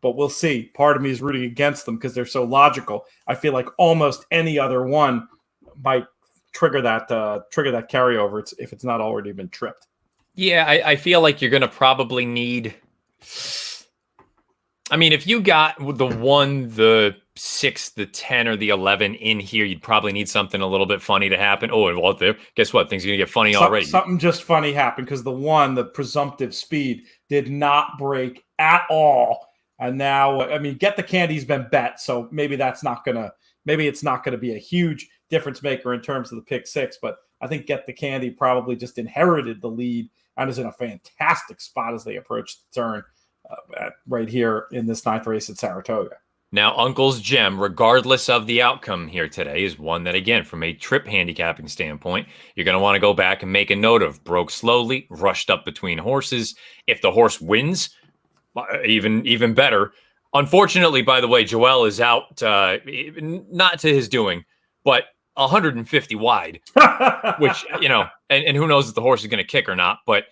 but we'll see. Part of me is rooting against them because they're so logical. I feel like almost any other one might trigger that carryover if it's not already been tripped. Yeah, I feel like you're going to probably need. I mean, if you got the 1, the 6, the 10, or the 11 in here, you'd probably need something a little bit funny to happen. Oh, and well, there, guess what? Things are going to get funny already. Something just funny happened because the 1, the presumptive speed, did not break at all. And now, I mean, Get the Candy's been bet, so maybe it's not gonna be a huge difference maker in terms of the pick 6. But I think Get the Candy probably just inherited the lead and is in a fantastic spot as they approach the turn. Right here in this 9th race at Saratoga. Now, Uncle's Gem, regardless of the outcome here today, is one that, again, from a trip handicapping standpoint, you're going to want to go back and make a note of. Broke slowly, rushed up between horses. If the horse wins, even better. Unfortunately, by the way, Joel is out, not to his doing, but 150 wide, which, and who knows if the horse is going to kick or not, but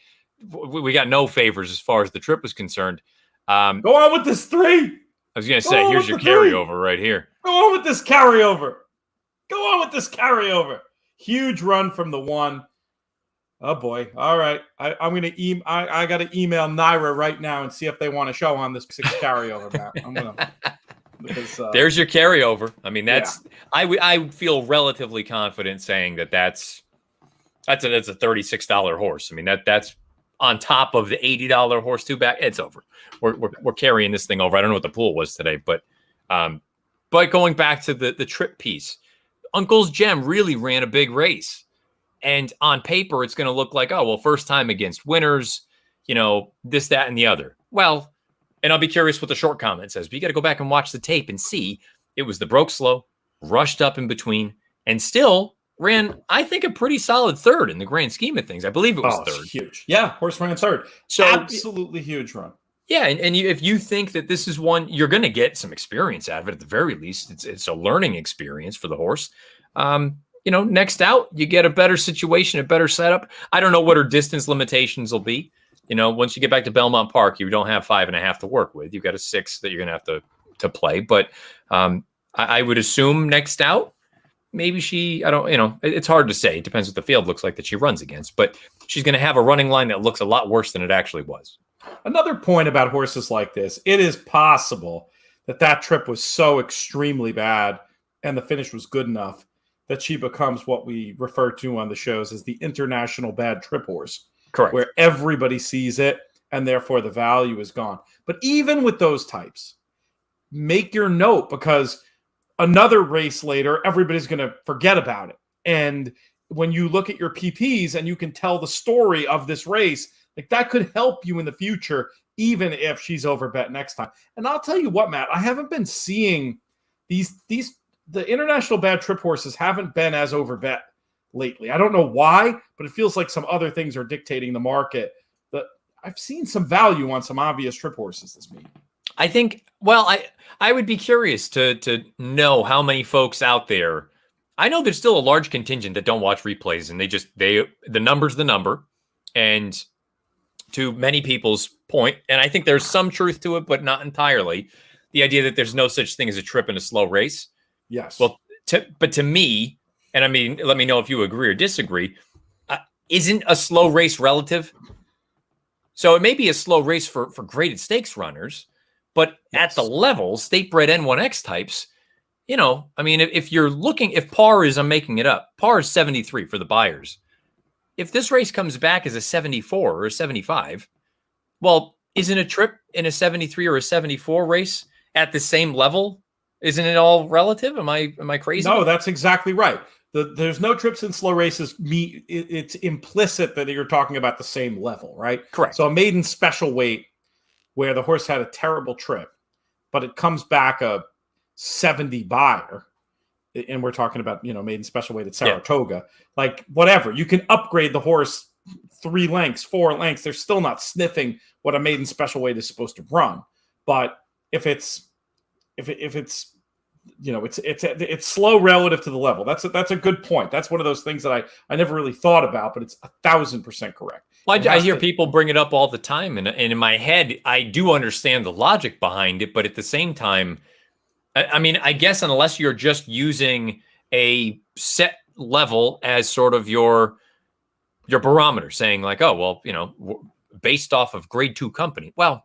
we got no favors as far as the trip was concerned. Go on with this 3. I was going to say, here's your carryover right here. Go on with this carryover. Huge run from the 1. Oh boy! All right, I'm gonna I got to email Naira right now and see if they want to show on this 6 carryover. Matt. I'm gonna. Because, there's your carryover. I mean, that's I feel relatively confident saying that's a $36 horse. I mean that's on top of the $80 horse 2-back. It's over. We're carrying this thing over. I don't know what the pool was today, but going back to the trip piece, Uncle's Gem really ran a big race, and on paper it's going to look like, oh well, first time against winners, this, that, and the other. Well, and I'll be curious what the short comment says, but you got to go back and watch the tape and see it was the broke slow, rushed up in between, and still ran, I think, a pretty solid 3rd in the grand scheme of things. I believe it was 3rd. Huge. Yeah, horse ran 3rd. So absolutely huge run. Yeah, and if you think that this is one, you're going to get some experience out of it at the very least. It's a learning experience for the horse. Next out, you get a better situation, a better setup. I don't know what her distance limitations will be. Once you get back to Belmont Park, you don't have 5.5 to work with. You've got a 6 that you're going to have to play. But I would assume next out, maybe it's hard to say. It depends what the field looks like that she runs against. But she's going to have a running line that looks a lot worse than it actually was. Another point about horses like this, it is possible that trip was so extremely bad and the finish was good enough that she becomes what we refer to on the shows as the international bad trip horse. Correct. Where everybody sees it and therefore the value is gone. But even with those types, make your note, because another race later, everybody's going to forget about it. And when you look at your PPs and you can tell the story of this race, like that could help you in the future, even if she's overbet next time. And I'll tell you what, Matt, I haven't been seeing the international bad trip horses haven't been as overbet lately. I don't know why, but it feels like some other things are dictating the market. But I've seen some value on some obvious trip horses this meeting. I think, I would be curious to know how many folks out there. I know there's still a large contingent that don't watch replays, and the number's the number. And to many people's point, and I think there's some truth to it, but not entirely, the idea that there's no such thing as a trip in a slow race. Yes. Well, but to me, and I mean, let me know if you agree or disagree, isn't a slow race relative? So it may be a slow race for graded stakes runners, but at the level, state bred N1X types, I mean, if you're looking, if par is, I'm making it up, par is 73 for the buyers. If this race comes back as a 74 or a 75, well, isn't a trip in a 73 or a 74 race at the same level? Isn't it all relative? Am I crazy? No, that's exactly right. There's no trips in slow races. It's implicit that you're talking about the same level, right? Correct. So a maiden special weight where the horse had a terrible trip, but it comes back a 70 buyer, and we're talking about, maiden special weight at Saratoga, like whatever. You can upgrade the horse 3 lengths, 4 lengths. They're still not sniffing what a maiden special weight is supposed to run. But if it's it's slow relative to the level. That's a good point. That's one of those things that I never really thought about, but it's 1,000% correct. Well, I hear people bring it up all the time, and in my head, I do understand the logic behind it, but at the same time, I mean, I guess unless you're just using a set level as sort of your barometer, saying like, oh, well, based off of grade 2 company. Well,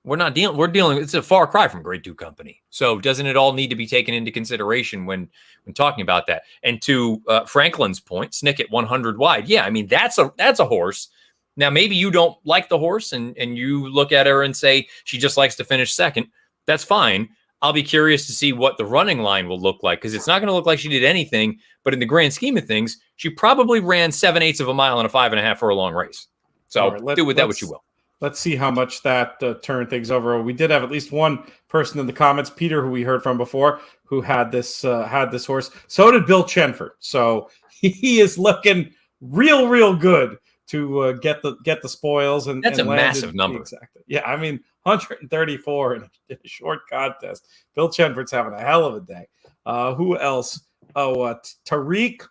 we're dealing, it's a far cry from grade 2 company. So doesn't it all need to be taken into consideration when talking about that? And to Franklin's point, Snick at 100 wide. Yeah, I mean, that's a horse. Now, maybe you don't like the horse and you look at her and say she just likes to finish second. That's fine. I'll be curious to see what the running line will look like, because it's not going to look like she did anything. But in the grand scheme of things, she probably ran 7/8 of a mile in a 5.5 for a long race. So do with that what you will. Let's see how much that turned things over. We did have at least one person in the comments, Peter, who we heard from before, who had this horse. So did Bill Chenford. So he is looking real good to get the spoils. And that's a massive number. Exactly. Yeah, I mean, 134 in a short contest. Bill Chenford's having a hell of a day. Who else? Tariq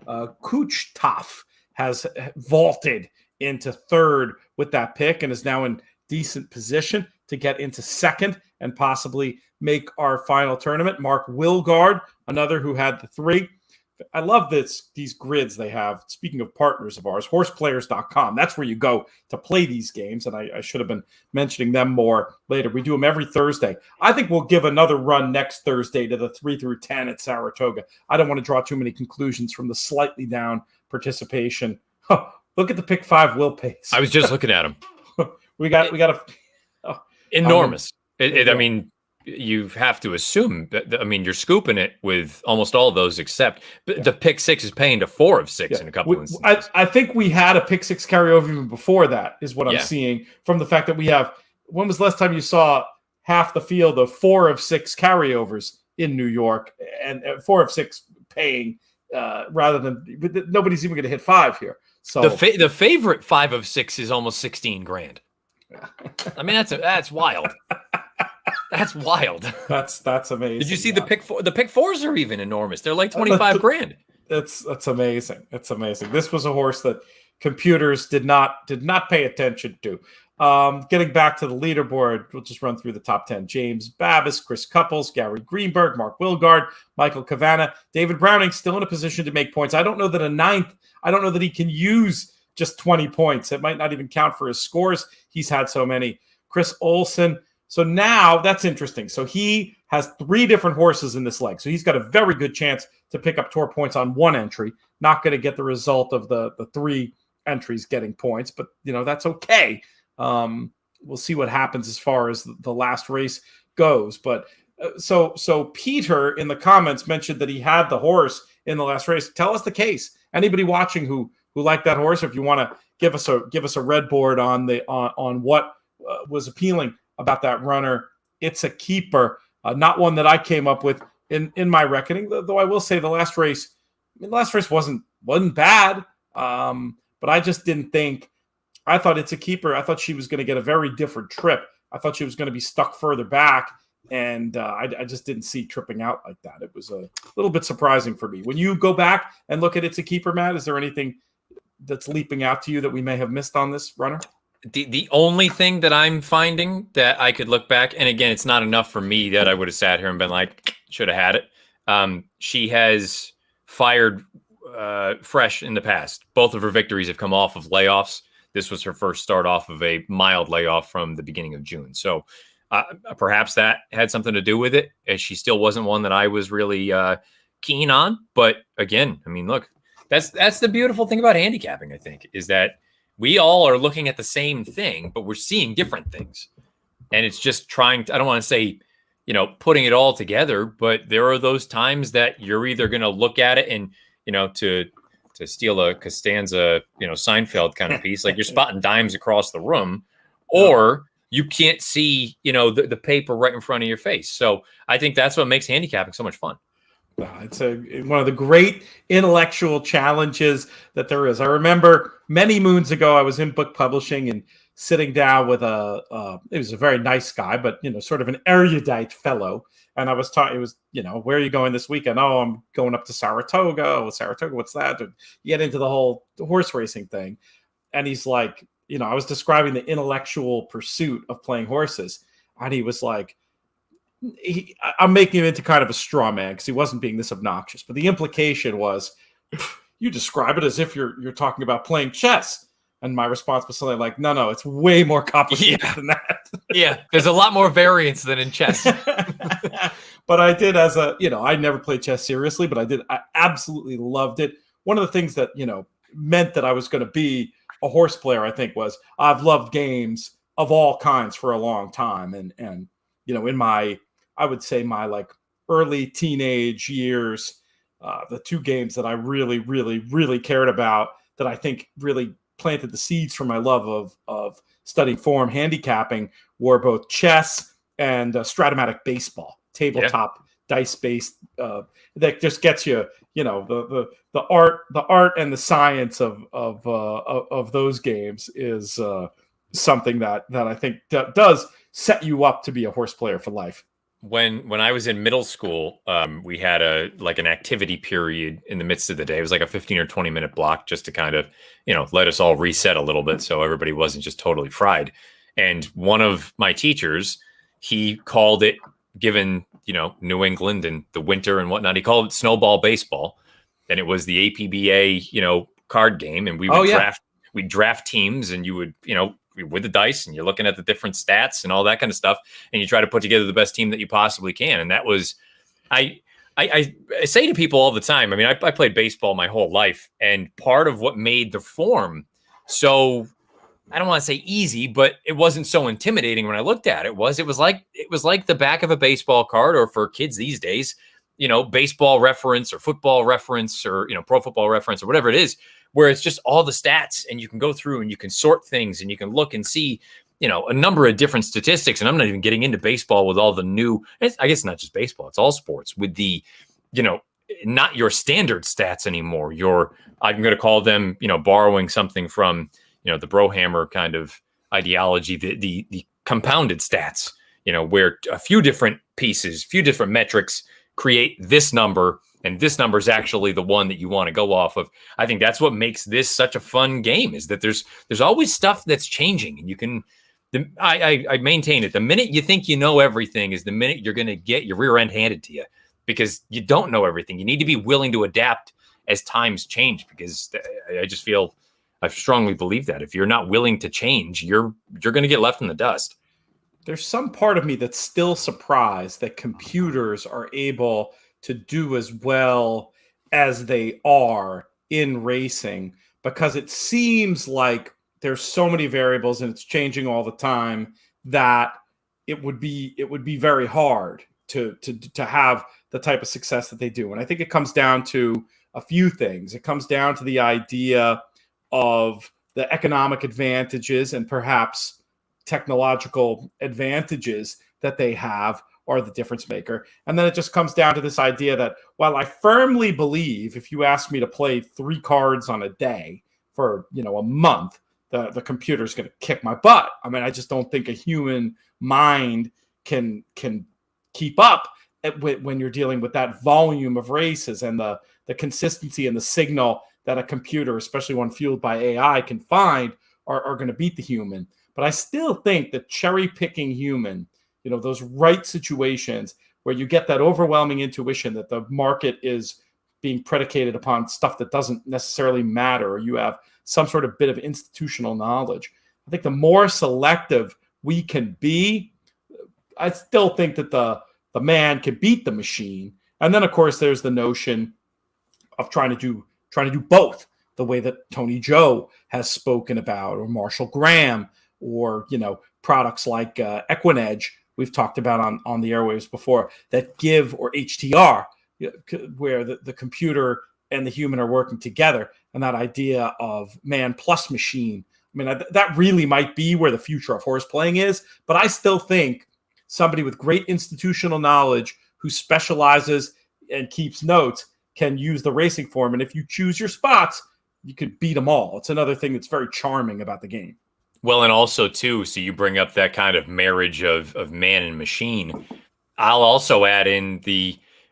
Kuchtaf has vaulted into third with that pick and is now in decent position to get into second and possibly make our final tournament. Mark Wilgard, another who had the 3. I love these grids they have. Speaking of partners of ours, horseplayers.com. That's where you go to play these games, and I should have been mentioning them more later. We do them every Thursday. I think we'll give another run next Thursday to the 3 through 10 at Saratoga. I don't want to draw too many conclusions from the slightly down participation. Look at the pick 5 Will pace. I was just looking at him. we got enormous. I mean, you have to assume that, I mean, you're scooping it with almost all of those, except the pick 6 is paying to 4 of 6 in a couple of instances. I think we had a pick 6 carryover even before that, is what I'm seeing from the fact that we have. When was the last time you saw half the field of 4 of 6 carryovers in New York, and 4 of 6 paying rather than nobody's even going to hit 5 here. So the favorite 5 of 6 is almost 16 grand. I mean, that's wild. That's wild. That's amazing. Did you see the pick 4? The pick 4s are even enormous. They're like 25 grand. That's amazing. It's amazing. This was a horse that computers did not pay attention to. Getting back to the leaderboard, we'll just run through the top 10. James Babbis, Chris Couples, Gary Greenberg, Mark Wilgard, Michael Cavana, David Browning still in a position to make points. I don't know that a 9th, I don't know that he can use just 20 points. It might not even count for his scores. He's had so many. Chris Olson. So now that's interesting. So he has 3 different horses in this leg. So he's got a very good chance to pick up tour points on one entry. Not going to get the result of the 3 entries getting points, but that's okay. We'll see what happens as far as the last race goes. But so Peter in the comments mentioned that he had the horse in the last race. Tell us the case. Anybody watching who liked that horse, if you want to give us a red board on what was appealing about that runner. It's a keeper, not one that I came up with in my reckoning. Though I will say the last race wasn't bad, but I just didn't think. I thought It's a Keeper. I thought she was going to get a very different trip. I thought she was going to be stuck further back, and I just didn't see tripping out like that. It was a little bit surprising for me. When you go back and look at It's a Keeper, Matt, is there anything that's leaping out to you that we may have missed on this runner? The only thing that I'm finding that I could look back, and again, it's not enough for me that I would have sat here and been like, should have had it. She has fired fresh in the past. Both of her victories have come off of layoffs. This was her first start off of a mild layoff from the beginning of June. So perhaps that had something to do with it, as she still wasn't one that I was really keen on. But again, I mean, look, that's the beautiful thing about handicapping, I think, is that we all are looking at the same thing, but we're seeing different things. And it's just trying to, I don't want to say, putting it all together, but there are those times that you're either going to look at it and, to steal a Costanza, Seinfeld kind of piece, like you're spotting dimes across the room, or you can't see, the paper right in front of your face. So I think that's what makes handicapping so much fun. It's one of the great intellectual challenges that there is. I remember many moons ago, I was in book publishing and sitting down with it was a very nice guy, but sort of an erudite fellow. And I was taught, it was, where are you going this weekend? Oh, I'm going up to Saratoga. Oh, Saratoga, what's that? You get into the whole horse racing thing. And he's like, I was describing the intellectual pursuit of playing horses. And he was like, I'm making him into kind of a straw man because he wasn't being this obnoxious. But the implication was, you describe it as if you're talking about playing chess. And my response was something like, no, it's way more complicated than that. Yeah, there's a lot more variance than in chess. But I did I never played chess seriously, but I absolutely loved it. One of the things that, meant that I was going to be a horse player, I think, was I've loved games of all kinds for a long time. And in I would say my like early teenage years, the two games that I really, really, really cared about that I think really planted the seeds for my love of studying form handicapping were both chess and Stratomatic baseball, tabletop dice-based that just gets you, the art and the science of those games is something that I think does set you up to be a horse player for life. When I was in middle school, we had an activity period in the midst of the day. It was like a 15 or 20 minute block just to kind of, let us all reset a little bit so everybody wasn't just totally fried. And one of my teachers, he called it, given, New England and the winter and whatnot, he called it snowball baseball. And it was the APBA, card game. And we would we'd draft teams, and you would, with the dice, and you're looking at the different stats and all that kind of stuff, and you try to put together the best team that you possibly can. And that was, I say to people all the time, I mean, I played baseball my whole life, and part of what made the form so, I don't want to say easy, but it wasn't so intimidating when I looked at it was like the back of a baseball card, or for kids these days, baseball reference or football reference or, pro football reference or whatever it is, where it's just all the stats, and you can go through and you can sort things and you can look and see, a number of different statistics. And I'm not even getting into baseball with all the new, I guess not just baseball, it's all sports with the, not your standard stats anymore. I'm going to call them, borrowing something from, the Brohammer kind of ideology, the compounded stats, where a few different pieces, few different metrics create this number, and this number is actually the one that you want to go off of. I think that's what makes this such a fun game, is that there's always stuff that's changing, and you can. I maintain it. The minute you think you know everything is the minute you're going to get your rear end handed to you, because you don't know everything. You need to be willing to adapt as times change, because I strongly believe that if you're not willing to change, you're going to get left in the dust. There's some part of me that's still surprised that computers are able to do as well as they are in racing, because it seems like there's so many variables and it's changing all the time that it would be very hard to have the type of success that they do. And I think it comes down to a few things. It comes down to the idea of the economic advantages and perhaps technological advantages that they have are the difference maker. And then it just comes down to this idea that while I firmly believe if you ask me to play 3 cards on a day for, a month, the computer's going to kick my butt. I mean, I just don't think a human mind can keep up when you're dealing with that volume of races and the consistency and the signal that a computer, especially one fueled by AI, can find are going to beat the human. But I still think that cherry-picking human, those right situations where you get that overwhelming intuition that the market is being predicated upon stuff that doesn't necessarily matter, or you have some sort of bit of institutional knowledge. I think the more selective we can be, I still think that the man can beat the machine. And then, of course, there's the notion of trying to do both, the way that Tony Joe has spoken about, or Marshall Graham, or products like Equinedge we've talked about on the airwaves before, that give, or HTR, where the computer and the human are working together, and that idea of man plus machine. I mean, that really might be where the future of horse playing is, but I still think somebody with great institutional knowledge who specializes and keeps notes can use the racing form. And if you choose your spots, you could beat them all. It's another thing that's very charming about the game. Well, and also too, so you bring up that kind of marriage of man and machine. I'll also add in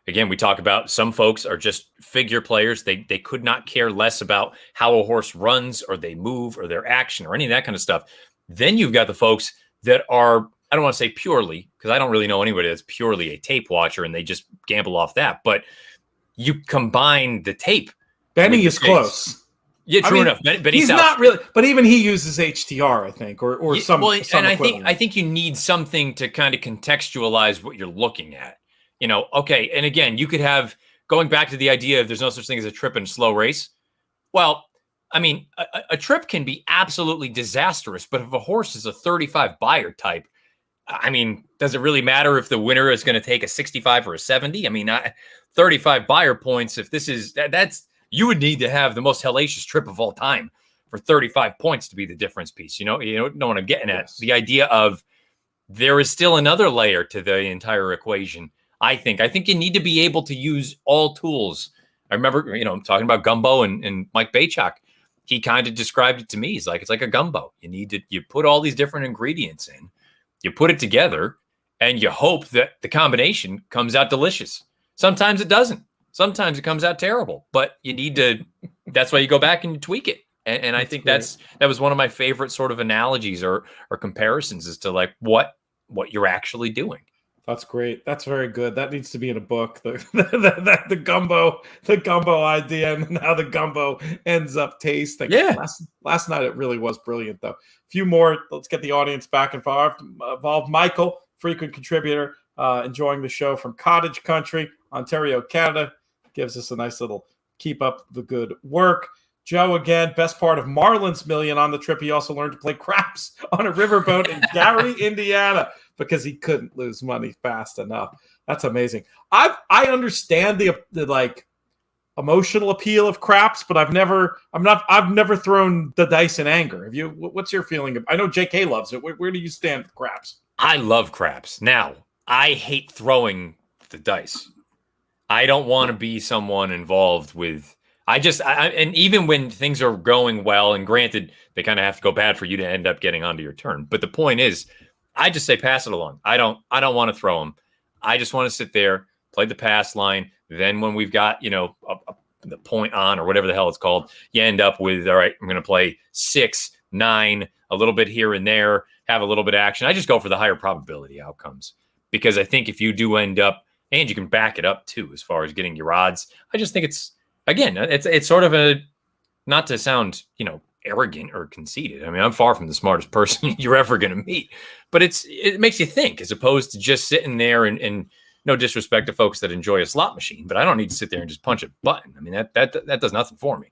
again, we talk about some folks are just figure players. They could not care less about how a horse runs or they move or their action or any of that kind of stuff. Then you've got the folks that are, I don't want to say purely, because I don't really know anybody that's purely a tape watcher and they just gamble off that. But you combine the tape. Benny is close. Yeah, true enough. But he's not really, but even he uses HTR, I think, or some. Well, some and I think you need something to kind of contextualize what you're looking at. Okay. And again, you could have, going back to the idea of there's no such thing as a trip in a slow race. Well, I mean, a trip can be absolutely disastrous, but if a horse is a 35 buyer type, I mean, does it really matter if the winner is going to take a 65 or a 70? I mean, 35 buyer points, if this is, that's, you would need to have the most hellacious trip of all time for 35 points to be the difference piece. You know what I'm getting at? The idea of there is still another layer to the entire equation. I think you need to be able to use all tools. I remember, talking about gumbo and Mike Baychak. He kind of described it to me. He's like, it's like a gumbo. You put all these different ingredients in, you put it together, and you hope that the combination comes out delicious. Sometimes it doesn't. Sometimes it comes out terrible, but you need to, that's why you go back and you tweak it. And I think that was one of my favorite sort of analogies or comparisons as to like what you're actually doing. That's great. That's very good. That needs to be in a book. The gumbo idea and how the gumbo ends up tasting. Yeah. Last night it really was brilliant, though. A few more. Let's get the audience back involved. Michael, frequent contributor, enjoying the show from Cottage Country, Ontario, Canada, gives us a nice little keep up the good work. Joe, again, best part of Marlon's million on the trip. He also learned to play craps on a riverboat in Gary, Indiana, because he couldn't lose money fast enough. That's amazing. I understand the like emotional appeal of craps, but I've never thrown the dice in anger. Have you? What's your feeling? I know JK loves it. Where do you stand with craps? I love craps. Now, I hate throwing the dice. I don't want to be someone involved with. And even when things are going well, and granted, they kind of have to go bad for you to end up getting onto your turn. But the point is, I just say pass it along. I don't want to throw them. I just want to sit there, play the pass line. Then when we've got, the point on or whatever the hell it's called, you end up with, all right, I'm going to play 6, 9, a little bit here and there, have a little bit of action. I just go for the higher probability outcomes because I think if you do end up, and you can back it up too, as far as getting your odds, I just think it's sort of a, not to sound, arrogant or conceited. I mean, I'm far from the smartest person you're ever going to meet, but it makes you think as opposed to just sitting there and no disrespect to folks that enjoy a slot machine, but I don't need to sit there and just punch a button. I mean, that does nothing for me.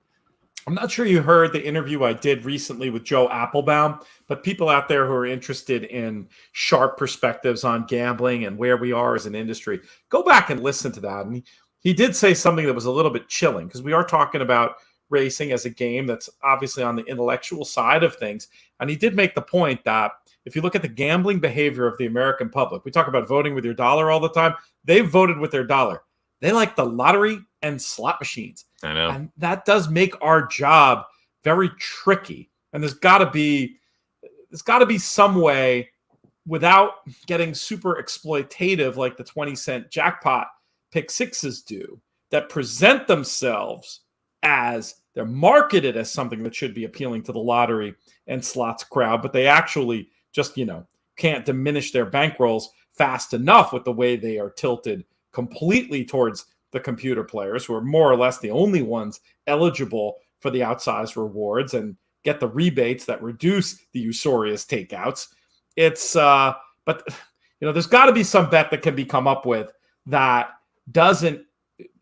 I'm not sure you heard the interview I did recently with Joe Applebaum, but people out there who are interested in sharp perspectives on gambling and where we are as an industry, go back and listen to that. And he did say something that was a little bit chilling because we are talking about racing as a game that's obviously on the intellectual side of things. And he did make the point that if you look at the gambling behavior of the American public, we talk about voting with your dollar all the time. They've voted with their dollar. They like the lottery and slot machines. I know. And that does make our job very tricky. And there's got to be some way without getting super exploitative like the 20-cent jackpot pick sixes do that present themselves as they're marketed as something that should be appealing to the lottery and slots crowd, but they actually just, can't diminish their bankrolls fast enough with the way they are tilted completely towards the computer players who are more or less the only ones eligible for the outsized rewards and get the rebates that reduce the usurious takeouts. But there's got to be some bet that can be come up with that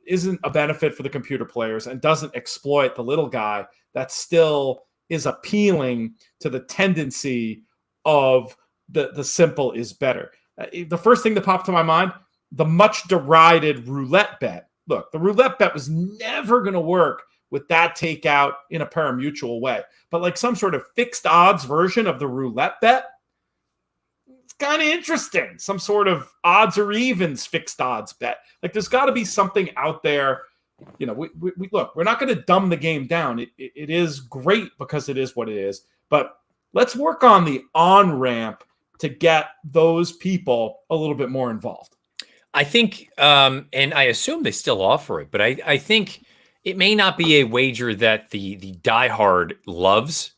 isn't a benefit for the computer players and doesn't exploit the little guy that still is appealing to the tendency of the simple is better. The first thing that popped to my mind, the much derided roulette bet. Look, the roulette bet was never going to work with that takeout in a parimutuel way. But like some sort of fixed odds version of the roulette bet, it's kind of interesting. Some sort of odds or evens fixed odds bet. Like there's got to be something out there. We look, we're not going to dumb the game down. It is great because it is what it is. But let's work on the on-ramp to get those people a little bit more involved. I think, and I assume they still offer it, but I think it may not be a wager that the diehard loves,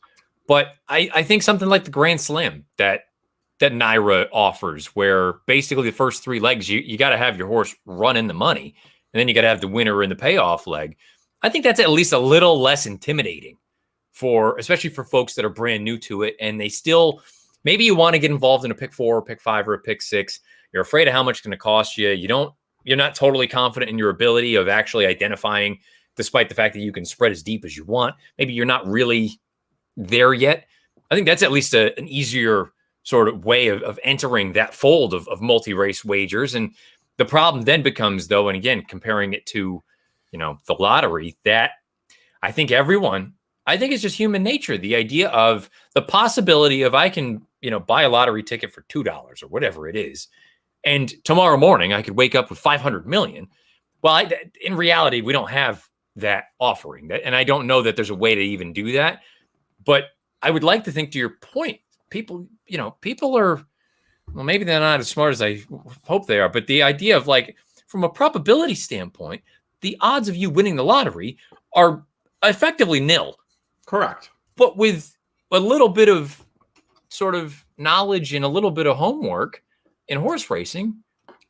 but I think something like the Grand Slam that Naira offers, where basically the first 3 legs, you got to have your horse run in the money, and then you got to have the winner in the payoff leg. I think that's at least a little less intimidating especially for folks that are brand new to it, and they still, maybe you want to get involved in a pick 4 or pick 5 or a pick 6. You're afraid of how much it's going to cost you. You're not totally confident in your ability of actually identifying, despite the fact that you can spread as deep as you want. Maybe you're not really there yet. I think that's at least an easier sort of way of entering that fold of multi-race wagers. And the problem then becomes, though, and again, comparing it to, the lottery, that I think it's just human nature. The idea of the possibility of I can, buy a lottery ticket for $2 or whatever it is, and tomorrow morning I could wake up with 500 million. Well, in reality, we don't have that offering, and I don't know that there's a way to even do that. But I would like to think, to your point, people are, well, maybe they're not as smart as I hope they are, but the idea of, like, from a probability standpoint, the odds of you winning the lottery are effectively nil. Correct. But with a little bit of sort of knowledge and a little bit of homework in horse racing,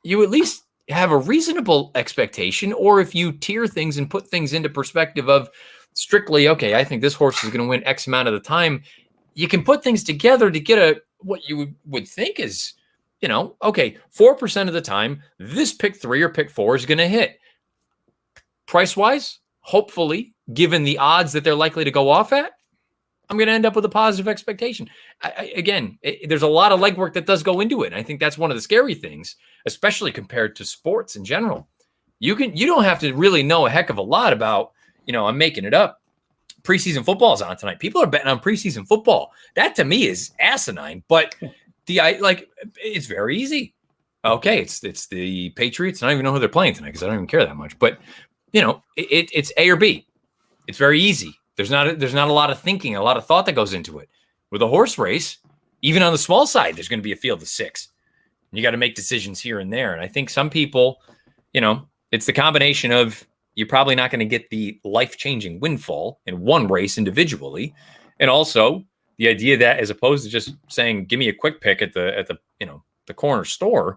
you at least have a reasonable expectation. Or if you tier things and put things into perspective of strictly, okay, I think this horse is going to win X amount of the time, you can put things together to get what you would think is, okay, 4% of the time, this pick 3 or pick 4 is going to hit. Price-wise, hopefully, given the odds that they're likely to go off at, I'm going to end up with a positive expectation. There's a lot of legwork that does go into it. And I think that's one of the scary things, especially compared to sports in general. You don't have to really know a heck of a lot about, I'm making it up. Preseason football is on tonight. People are betting on preseason football. That to me is asinine, but it's very easy. Okay, it's the Patriots. I don't even know who they're playing tonight because I don't even care that much. But it's A or B. It's very easy. There's not a lot of thinking, a lot of thought that goes into it. With a horse race, even on the small side, there's going to be a field of 6. You got to make decisions here and there. And I think some people, it's the combination of, you're probably not going to get the life-changing windfall in one race individually, and also the idea that, as opposed to just saying, "Give me a quick pick at the corner store,"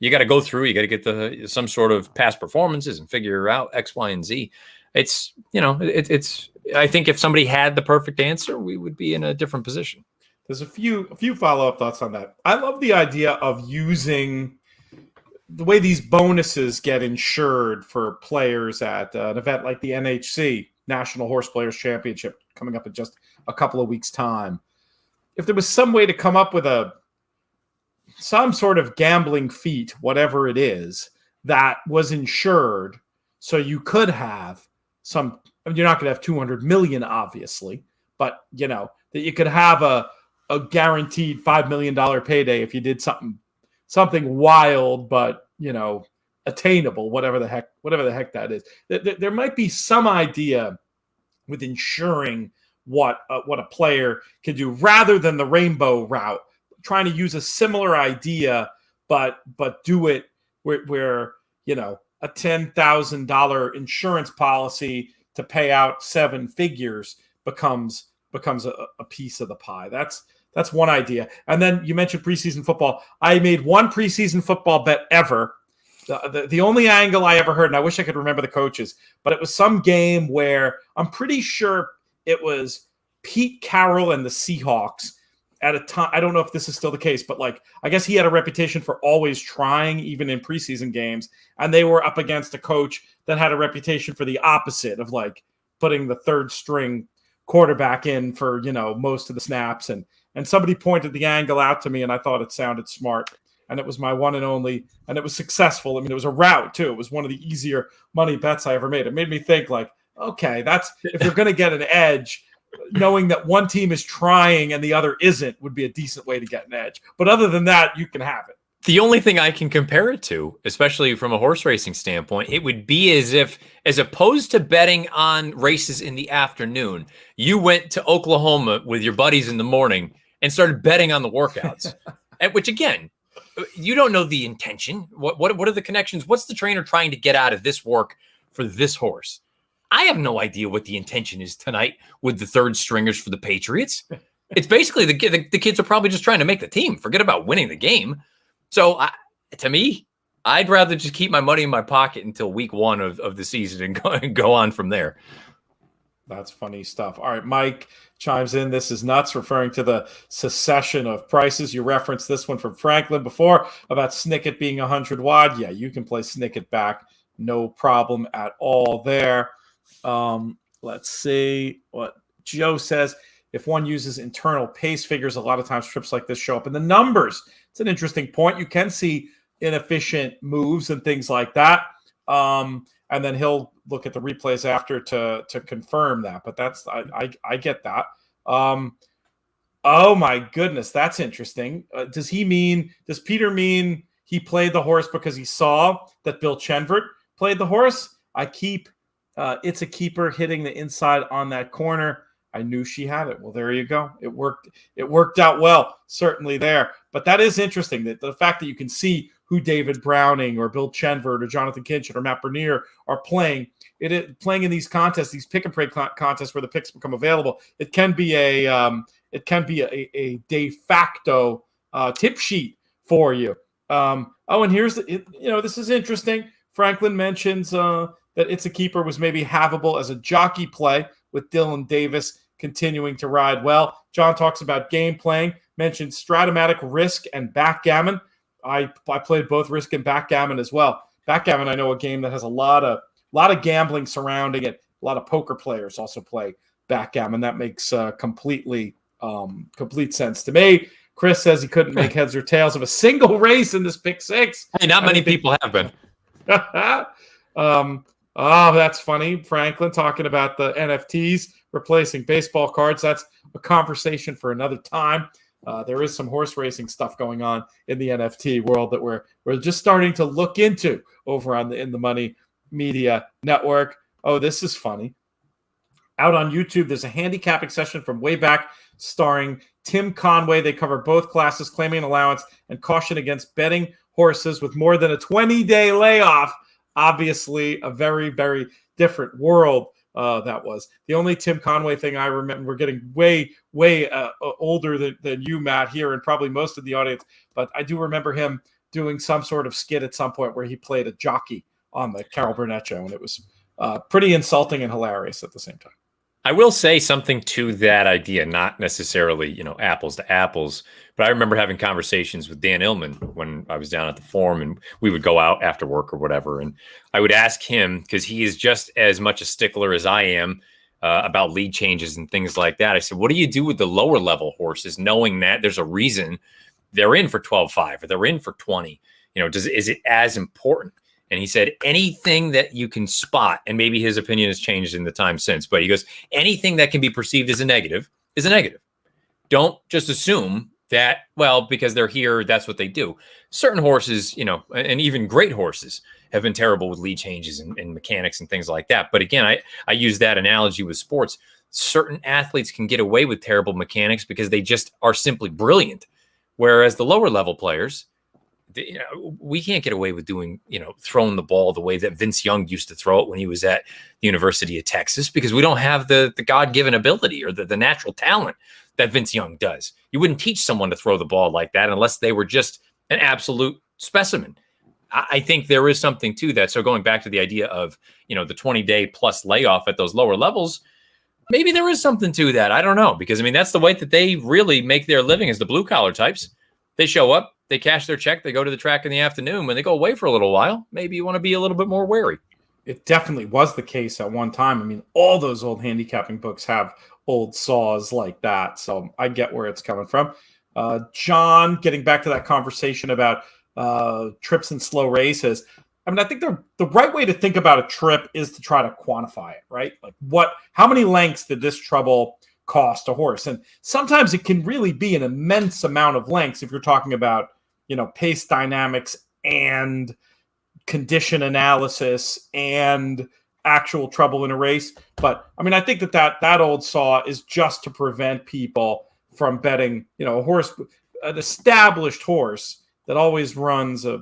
you got to go through. You got to get some sort of past performances and figure out X, Y, and Z. It's I think if somebody had the perfect answer, we would be in a different position. There's a few follow-up thoughts on that. I love the idea of using the way these bonuses get insured for players at an event like the NHC, National Horse Players Championship, coming up in just a couple of weeks' time. If there was some way to come up with some sort of gambling feat, whatever it is, that was insured, so you could have some. I mean, you're not going to have 200 million, obviously, but that you could have a guaranteed $5 million payday if you did something wild, but attainable, whatever the heck that is. There might be some idea with insuring what a player can do, rather than the rainbow route, trying to use a similar idea, but do it where a $10,000 insurance policy to pay out 7 figures becomes a piece of the pie. That's one idea. And then you mentioned preseason football. I made one preseason football bet ever. The only angle I ever heard, and I wish I could remember the coaches, but it was some game where I'm pretty sure it was Pete Carroll and the Seahawks at a time. I don't know if this is still the case, but I guess he had a reputation for always trying, even in preseason games. And they were up against a coach that had a reputation for the opposite of putting the third string quarterback in for, most of the snaps. And somebody pointed the angle out to me, and I thought it sounded smart. And it was my one and only, and it was successful. I mean, it was a route too. It was one of the easier money bets I ever made. It made me think okay, that's, if you're going to get an edge, knowing that one team is trying and the other isn't would be a decent way to get an edge. But other than that, you can have it. The only thing I can compare it to, especially from a horse racing standpoint, it would be as if, as opposed to betting on races in the afternoon, you went to Oklahoma with your buddies in the morning and started betting on the workouts. Which, again, you don't know the intention. What are the connections? What's the trainer trying to get out of this work for this horse? I have no idea what the intention is tonight with the third stringers for the Patriots. It's basically the kids are probably just trying to make the team. Forget about winning the game. So to me, I'd rather just keep my money in my pocket until week 1 of the season and go on from there. That's funny stuff. All right, Mike chimes in. This is nuts, referring to the secession of prices. You referenced this one from Franklin before about Snicket being 100 wide. Yeah, you can play Snicket back. No problem at all there. Let's see what Joe says. If one uses internal pace figures, a lot of times trips like this show up in the numbers. It's an interesting point. You can see inefficient moves and things like that. And then he'll look at the replays after to confirm that. But that's I get that. Oh my goodness, that's interesting. Does Peter mean he played the horse because he saw that Bill Chenvert played the horse? I keep it's a keeper hitting the inside on that corner. I knew she had it. Well, there you go. It worked out well, certainly there. But that is interesting, that the fact that you can see who David Browning or Bill Chenvert or Jonathan Kinchin or Matt Bernier are playing. Playing in these contests, these pick and pray contests where the picks become available. It can be a de facto tip sheet for you. And here's this is interesting. Franklin mentions that It's a Keeper was maybe havable as a jockey play with Dylan Davis continuing to ride well. John talks about game playing, mentioned Stratomatic, Risk, and Backgammon. I played both Risk and Backgammon as well. Backgammon, I know, a game that has a lot of gambling surrounding it. A lot of poker players also play Backgammon. That makes complete sense to me. Chris says he couldn't make heads or tails of a single race in this pick six. Hey, not many people have been. That's funny. Franklin talking about the NFTs replacing baseball cards. That's a conversation for another time. There is some horse racing stuff going on in the NFT world that we're just starting to look into over on the In the Money Media Network. Oh, this is funny. Out on YouTube, there's a handicapping session from way back starring Tim Conway. They cover both classes, claiming an allowance and caution against betting horses with more than a 20-day layoff. Obviously, a very, very different world that was. The only Tim Conway thing I remember, we're getting way older than you, Matt, here, and probably most of the audience, but I do remember him doing some sort of skit at some point where he played a jockey on the Carol Burnett show, and it was pretty insulting and hilarious at the same time. I will say something to that idea, not necessarily, apples to apples, but I remember having conversations with Dan Illman when I was down at the Forum, and we would go out after work or whatever. And I would ask him, because he is just as much a stickler as I am about lead changes and things like that. I said, what do you do with the lower level horses, knowing that there's a reason they're in for 12.5 or they're in for 20? Is it as important? And he said, anything that you can spot, and maybe his opinion has changed in the time since, but he goes, anything that can be perceived as a negative is a negative. Don't just assume that, well, because they're here, that's what they do. Certain horses, and even great horses have been terrible with lead changes and mechanics and things like that. But again, I use that analogy with sports. Certain athletes can get away with terrible mechanics because they just are simply brilliant. Whereas the lower level players, we can't get away with doing, throwing the ball the way that Vince Young used to throw it when he was at the University of Texas, because we don't have the God-given ability or the natural talent that Vince Young does. You wouldn't teach someone to throw the ball like that unless they were just an absolute specimen. I think there is something to that. So going back to the idea of, the 20-day plus layoff at those lower levels, maybe there is something to that. I don't know, because that's the way that they really make their living, is the blue collar types. They show up, they cash their check, they go to the track in the afternoon. When they go away for a little while, maybe you want to be a little bit more wary. It definitely was the case at one time. All those old handicapping books have old saws like that. So I get where it's coming from. John, getting back to that conversation about trips and slow races. I think the right way to think about a trip is to try to quantify it, right? Like how many lengths did this trouble cost a horse? And sometimes it can really be an immense amount of lengths if you're talking about, pace dynamics and condition analysis and actual trouble in a race. But I think that old saw is just to prevent people from betting, a horse, an established horse that always runs a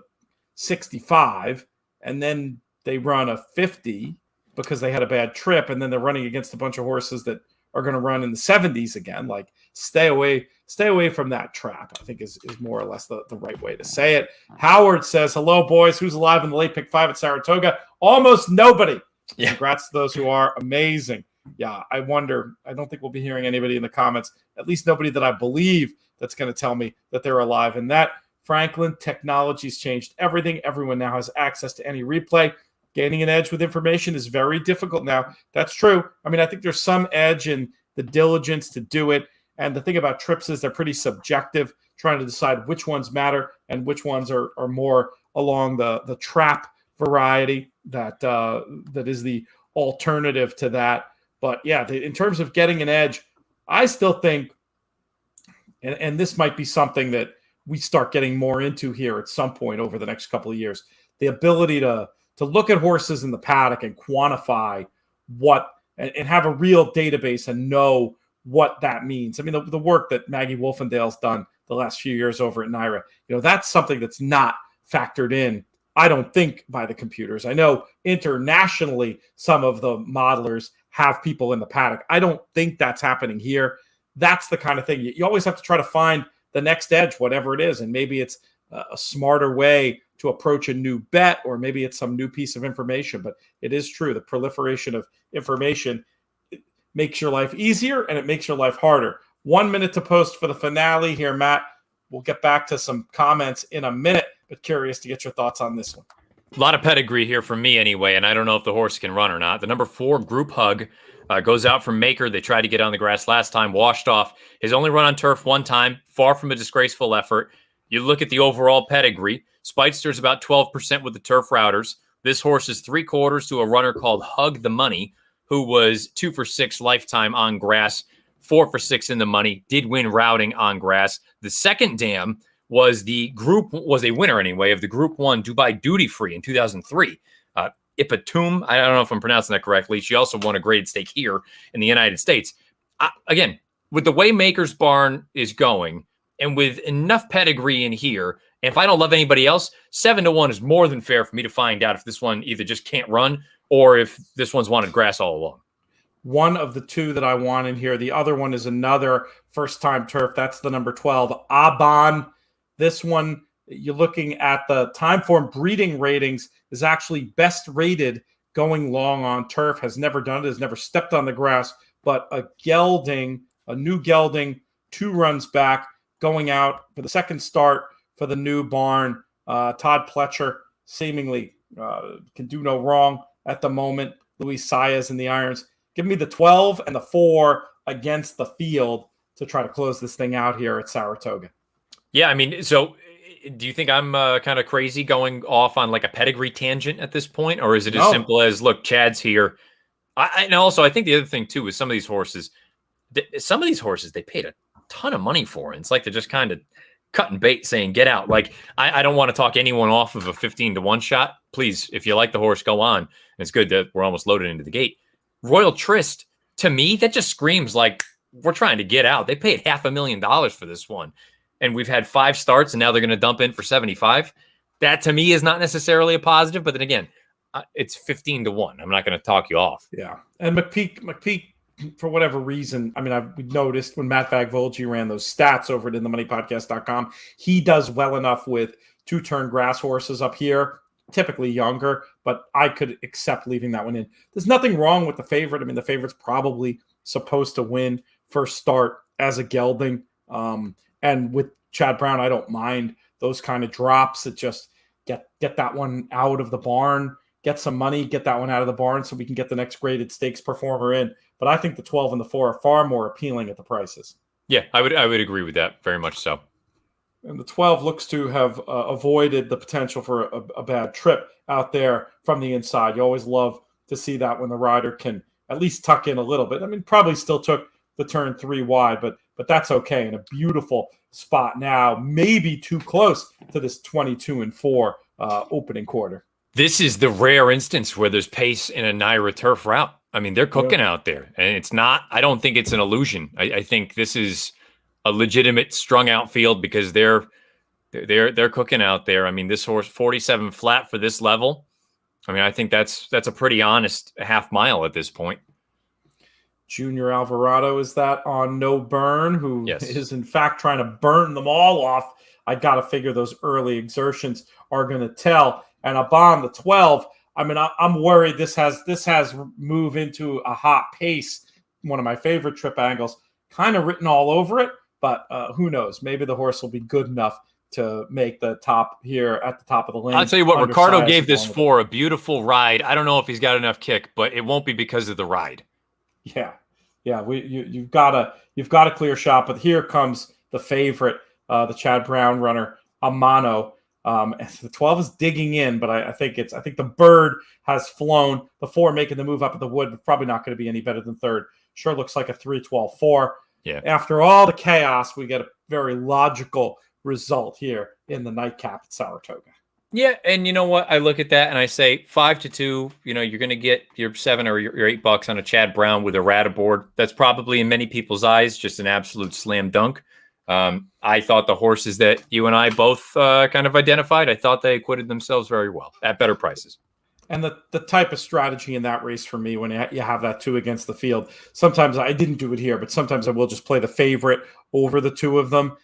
65, and then they run a 50 because they had a bad trip, and then they're running against a bunch of horses that are going to run in the 70s again. Like, stay away from that trap, I think is more or less the right way to say it. Howard says, hello, boys. Who's alive in the late pick 5 at Saratoga? Almost nobody. Yeah. Congrats to those who are. Amazing. Yeah, I wonder. I don't think we'll be hearing anybody in the comments, at least nobody that I believe that's going to tell me that they're alive. And that, Franklin, technology's changed everything. Everyone now has access to any replay. Gaining an edge with information is very difficult now. That's true. I mean, I think there's some edge in the diligence to do it. And the thing about trips is they're pretty subjective, trying to decide which ones matter and which ones are more along the trap variety that is the alternative to that. But yeah, in terms of getting an edge, I still think, and this might be something that we start getting more into here at some point over the next couple of years, the ability to look at horses in the paddock and quantify what, and have a real database and know what that means. I mean, the work that Maggie Wolfendale's done the last few years over at NYRA, that's something that's not factored in, I don't think, by the computers. I know internationally, some of the modelers have people in the paddock. I don't think that's happening here. That's the kind of thing. You always have to try to find the next edge, whatever it is. And maybe it's a smarter way to approach a new bet, or maybe it's some new piece of information. But it is true, the proliferation of information, it makes your life easier and it makes your life harder. 1 minute to post for the finale here, Matt. We'll get back to some comments in a minute, but curious to get your thoughts on this one. A lot of pedigree here from me anyway, and I don't know if the horse can run or not. The number 4, Group Hug, goes out from Maker. They tried to get on the grass last time, washed off. His only run on turf one time, far from a disgraceful effort. You look at the overall pedigree. Speidster's about 12% with the turf routers. This horse is 3/4 to a runner called Hug the Money, who was 2 for 6 lifetime on grass, 4 for 6 in the money, did win routing on grass. The second dam was a winner anyway of the Group 1 Dubai Duty Free in 2003. Ipatum, I don't know if I'm pronouncing that correctly. She also won a graded stake here in the United States. Again, with the way Maker's Barn is going, and with enough pedigree in here, and if I don't love anybody else, 7-1 is more than fair for me to find out if this one either just can't run or if this one's wanted grass all along. One of the two that I want in here. The other one is another first-time turf. That's the number 12, Aban. This one, you're looking at the time form breeding ratings, is actually best rated going long on turf, has never done it, has never stepped on the grass, but a new gelding, 2 runs back, going out for the second start for the new barn. Todd Pletcher seemingly can do no wrong at the moment. Luis Saez in the irons. Give me the 12 and the 4 against the field to try to close this thing out here at Saratoga. Yeah, I mean, so do you think I'm kind of crazy going off on like a pedigree tangent at this point? Or is it as simple as, look, Chad's here? And also, I think the other thing, too, is some of these horses, they paid a ton of money for. And it's like they're just kind of cutting bait saying, get out. Like, I don't want to talk anyone off of a 15-1 shot. Please, if you like the horse, go on. And it's good that we're almost loaded into the gate. Royal Tryst, to me, that just screams like we're trying to get out. They paid $500,000 for this one. And we've had 5 starts, and now they're going to dump in for 75. That, to me, is not necessarily a positive. But then again, it's 15-1. I'm not going to talk you off. Yeah. And McPeak, for whatever reason, I mean, we noticed when Matt Vagvolgi ran those stats over at InTheMoneyPodcast.com, he does well enough with 2-turn grass horses up here, typically younger, but I could accept leaving that one in. There's nothing wrong with the favorite. I mean, the favorite's probably supposed to win first start as a gelding. And with Chad Brown, I don't mind those kind of drops that just get that one out of the barn, get some money, get that one out of the barn so we can get the next graded stakes performer in. But I think the 12 and the 4 are far more appealing at the prices. Yeah, I would agree with that very much so. And the 12 looks to have avoided the potential for a bad trip out there from the inside. You always love to see that when the rider can at least tuck in a little bit. I mean, probably still took the turn 3 wide, but that's okay. In a beautiful spot now, maybe too close to this 22-4 opening quarter. This is the rare instance where there's pace in a NYRA turf route. I mean, they're cooking out there, and it's not, I don't think it's an illusion. I think this is a legitimate strung out field because they're They're cooking out there. I mean, this horse 47 flat for this level. I mean, I think that's a pretty honest half mile at this point. Junior Alvarado is that on No Burn, who Yes. is in fact trying to burn them all off. I got to figure those early exertions are going to tell. And Abon, the 12, I mean, I'm worried this has moved into a hot pace. One of my favorite trip angles, kind of written all over it, but who knows? Maybe the horse will be good enough to make the top here at the top of the lane. I'll tell you what, Ricardo Undersized gave this along with for a beautiful ride. I don't know if he's got enough kick, but it won't be because of the ride. Yeah. You've got a clear shot, but here comes the favorite, the Chad Brown runner, Amano. The 12 is digging in, but I think the bird has flown. The 4 making the move up at the wood, but probably not going to be any better than third. Sure looks like a 3-12-4. Yeah. After all the chaos, we get a very logical result here in the nightcap at Saratoga. Yeah, and you know what? I look at that and I say 5-2. You know, you're going to get your $7 or your $8 on a Chad Brown with a Rattaboard. That's probably in many people's eyes just an absolute slam dunk. I thought the horses that you and I both kind of identified, I thought they acquitted themselves very well at better prices. And the type of strategy in that race for me, when you have that 2 against the field, sometimes I didn't do it here, but sometimes I will just play the favorite over the 2 of them.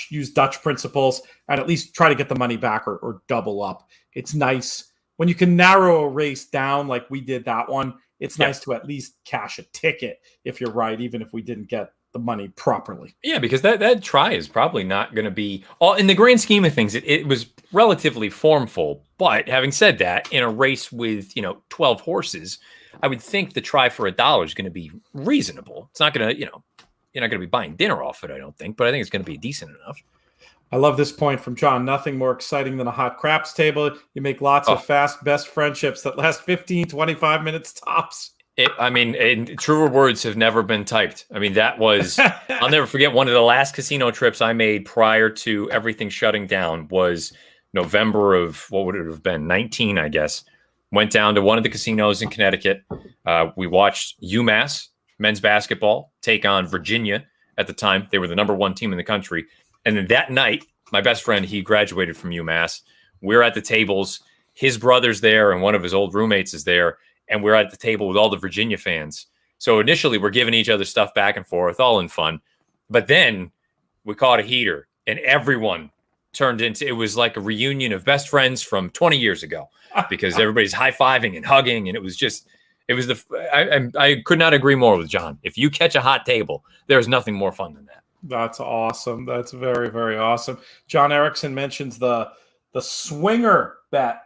Use Dutch principles and at least try to get the money back or double up. It's nice when you can narrow a race down like we did that one. It's nice to at least cash a ticket if you're right, even if we didn't get the money properly. Yeah, because that try is probably not going to be all in the grand scheme of things. It was relatively formful, but having said that, in a race with 12 horses, I would think the try for $1 is going to be reasonable. It's not going to you're not going to be buying dinner off it, I don't think, but I think it's going to be decent enough. I love this point from John. Nothing more exciting than a hot craps table. You make lots of fast, best friendships that last 15, 25 minutes tops. Truer words have never been typed. I mean, that was, I'll never forget one of the last casino trips I made prior to everything shutting down was November of, what would it have been, 19, I guess. Went down to one of the casinos in Connecticut. We watched UMass men's basketball take on Virginia at the time. They were the number 1 team in the country. And then that night, my best friend, he graduated from UMass. We're at the tables. His brother's there and one of his old roommates is there. And we're at the table with all the Virginia fans. So initially, we're giving each other stuff back and forth, all in fun. But then we caught a heater and everyone turned into, it was like a reunion of best friends from 20 years ago because everybody's high-fiving and hugging. And it was just, I could not agree more with John. If you catch a hot table, there's nothing more fun than that. That's awesome. That's very, very awesome. John Erickson mentions the swinger that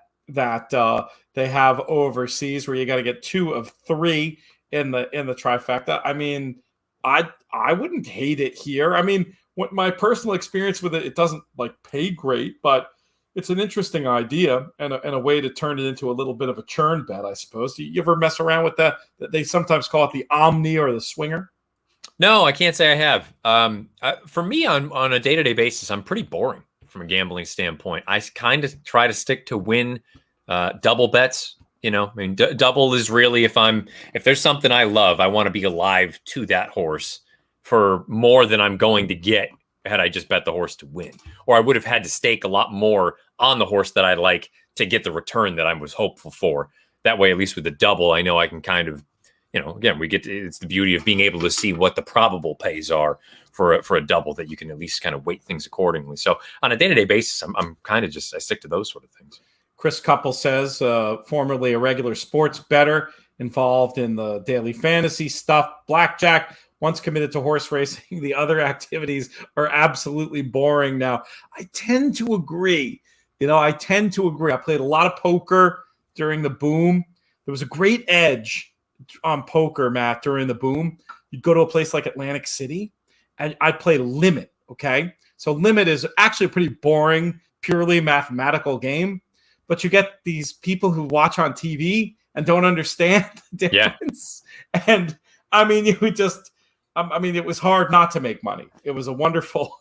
they have overseas, where you got to get 2 of 3 in the trifecta. I mean, I wouldn't hate it here. I mean, what my personal experience with it doesn't pay great, but it's an interesting idea and a way to turn it into a little bit of a churn bet, I suppose. Do you ever mess around with that? They sometimes call it the Omni or the Swinger. No, I can't say I have. For me, on a day-to-day basis, I'm pretty boring from a gambling standpoint. I kind of try to stick to win double bets. Double is really if there's something I love, I want to be alive to that horse for more than I'm going to get had I just bet the horse to win. Or I would have had to stake a lot more on the horse that I like to get the return that I was hopeful for. That way, at least with the double, I know I can kind of, again, it's the beauty of being able to see what the probable pays are for a double, that you can at least kind of weight things accordingly. So on a day-to-day basis, I'm kind of I stick to those sort of things. Chris Couple says, formerly a regular sports bettor involved in the daily fantasy stuff, blackjack, once committed to horse racing. The other activities are absolutely boring now. I tend to agree. I played a lot of poker during the boom. There was a great edge on poker, Matt, during the boom. You'd go to a place like Atlantic City, and I played Limit, okay? So Limit is actually a pretty boring, purely mathematical game, but you get these people who watch on TV and don't understand the difference. Yeah. And, it was hard not to make money. It was a wonderful,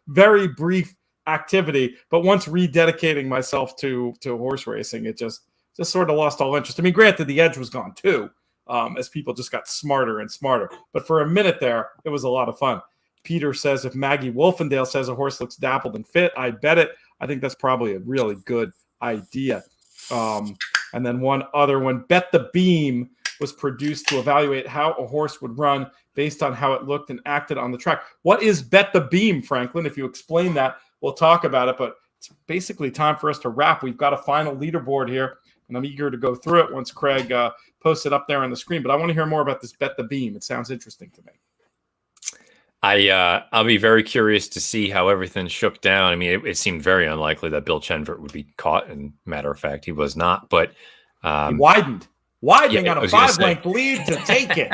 very brief activity, but once rededicating myself to horse racing, it just sort of lost all interest. I mean, granted, the edge was gone too, as people just got smarter and smarter. But for a minute there, it was a lot of fun. Peter says, if Maggie Wolfendale says a horse looks dappled and fit, I'd bet it. I think that's probably a really good idea. And then one other one, Bet the Beam was produced to evaluate how a horse would run based on how it looked and acted on the track. What is Bet the Beam, Franklin? If you explain that, we'll talk about it. But it's basically time for us to wrap. We've got a final leaderboard here, and I'm eager to go through it once Craig posts it up there on the screen. But I want to hear more about this Bet the Beam. It sounds interesting to me. I'll be very curious to see how everything shook down. I mean, it seemed very unlikely that Bill Chenvert would be caught, and matter of fact, he was not. But he widening on a 5-length lead to take it.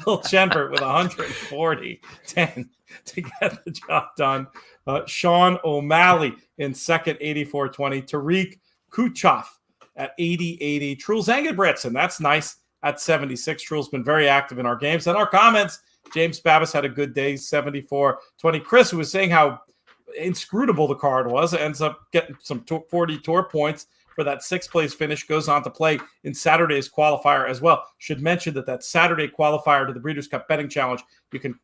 Bill Chenvert with 140-10 to get the job done. Sean O'Malley in second, 84-20. Tariq Kuchov at 80-80. Truls Engelbretson, that's nice, at 76. Truls been very active in our games and our comments. James Babis had a good day, 74-20. Chris, who was saying how inscrutable the card was, ends up getting some 40 tour points for that 6th place finish, goes on to play in Saturday's qualifier as well. Should mention that Saturday qualifier to the Breeders' Cup Betting Challenge, you can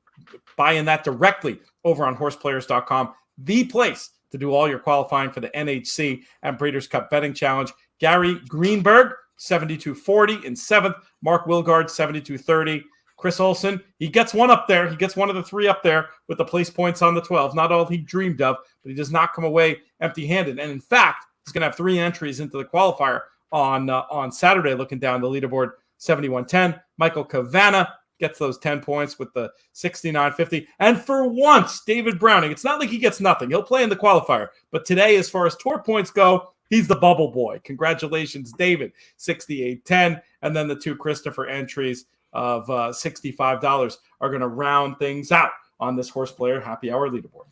buy in that directly over on horseplayers.com, the place to do all your qualifying for the NHC and Breeders' Cup Betting Challenge. Gary Greenberg, 72-40 in 7th. Mark Wilgard, 72-30. Chris Olson, he gets one up there. He gets one of the 3 up there with the place points on the 12. Not all he dreamed of, but he does not come away empty-handed. And in fact, he's going to have 3 entries into the qualifier on Saturday, looking down the leaderboard, 71-10. Michael Cavana gets those 10 points with the 69-50. And for once, David Browning, it's not like he gets nothing. He'll play in the qualifier. But today, as far as tour points go, he's the bubble boy. Congratulations, David, 68-10. And then the 2 Christopher entries of $65 are going to round things out on this Horse Player Happy Hour leaderboard.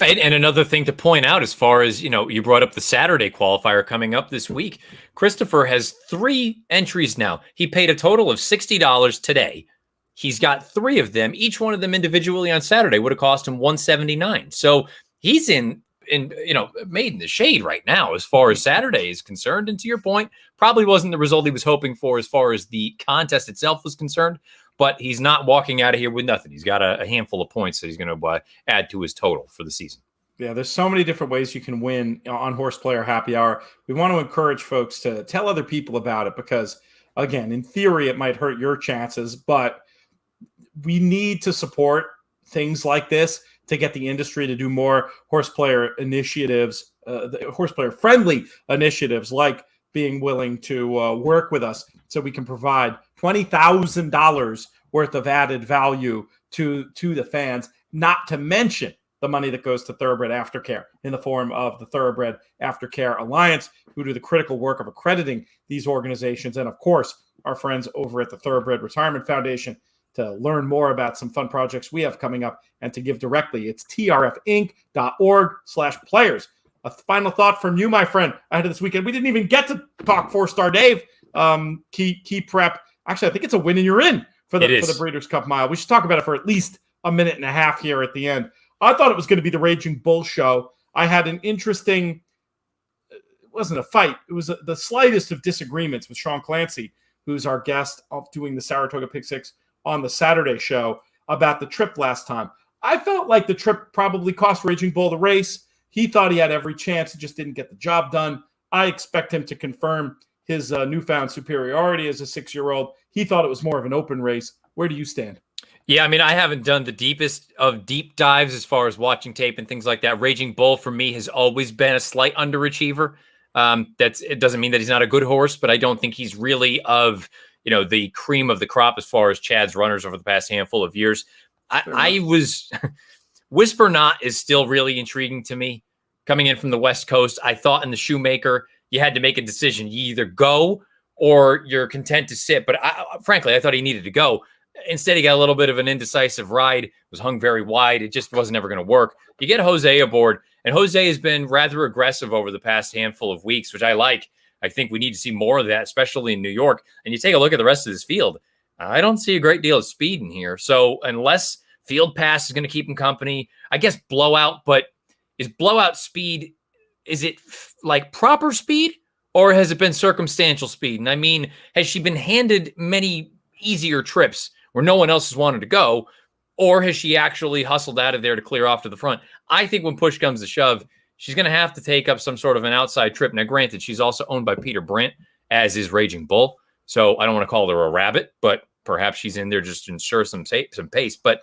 And another thing to point out, as far as, you brought up the Saturday qualifier coming up this week. Christopher has 3 entries now. He paid a total of $60 today. He's got 3 of them. Each one of them individually on Saturday would have cost him $179. So he's in made in the shade right now as far as Saturday is concerned. And to your point, probably wasn't the result he was hoping for as far as the contest itself was concerned, but he's not walking out of here with nothing. He's got a handful of points that he's going to add to his total for the season. Yeah, there's so many different ways you can win on Horse Player Happy Hour. We want to encourage folks to tell other people about it because, again, in theory, it might hurt your chances, but we need to support things like this to get the industry to do more horse player initiatives, horse player friendly initiatives, like being willing to work with us so we can provide $20,000 worth of added value to the fans, not to mention the money that goes to Thoroughbred Aftercare in the form of the Thoroughbred Aftercare Alliance, who do the critical work of accrediting these organizations. And of course, our friends over at the Thoroughbred Retirement Foundation. To learn more about some fun projects we have coming up and to give directly, it's trfinc.org/players. A final thought from you, my friend, ahead of this weekend. We didn't even get to talk 4-Star Dave. Key prep. Actually, I think it's a win and you're in for the Breeders' Cup Mile. We should talk about it for at least a minute and a half here at the end. I thought it was going to be the Raging Bull show. I had an interesting, it wasn't a fight. It was the slightest of disagreements with Sean Clancy, who's our guest of doing the Saratoga Pick 6 on the Saturday show, about the trip last time. I felt like the trip probably cost Raging Bull the race. He thought he had every chance. He just didn't get the job done. I expect him to confirm his newfound superiority as a 6-year-old. He thought it was more of an open race. Where do you stand? Yeah, I mean, I haven't done the deepest of deep dives as far as watching tape and things like that. Raging Bull, for me, has always been a slight underachiever. It doesn't mean that he's not a good horse, but I don't think he's really of the cream of the crop as far as Chad's runners over the past handful of years. Whisper Not is still really intriguing to me. Coming in from the West Coast, I thought in the Shoemaker, you had to make a decision. You either go or you're content to sit. But frankly, I thought he needed to go. Instead, he got a little bit of an indecisive ride, was hung very wide. It just wasn't ever going to work. You get Jose aboard, and Jose has been rather aggressive over the past handful of weeks, which I like. I think we need to see more of that, especially in New York. And you take a look at the rest of this field, I don't see a great deal of speed in here. So unless Field Pass is going to keep him company, I guess Blowout, but is Blowout speed, is it like proper speed or has it been circumstantial speed? And I mean, has she been handed many easier trips where no one else has wanted to go? Or has she actually hustled out of there to clear off to the front? I think when push comes to shove, she's going to have to take up some sort of an outside trip. Now, granted, she's also owned by Peter Brandt, as is Raging Bull. So I don't want to call her a rabbit, but perhaps she's in there just to ensure some pace. But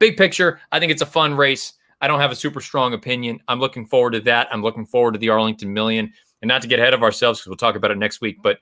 big picture, I think it's a fun race. I don't have a super strong opinion. I'm looking forward to that. I'm looking forward to the Arlington Million. And not to get ahead of ourselves, because we'll talk about it next week, but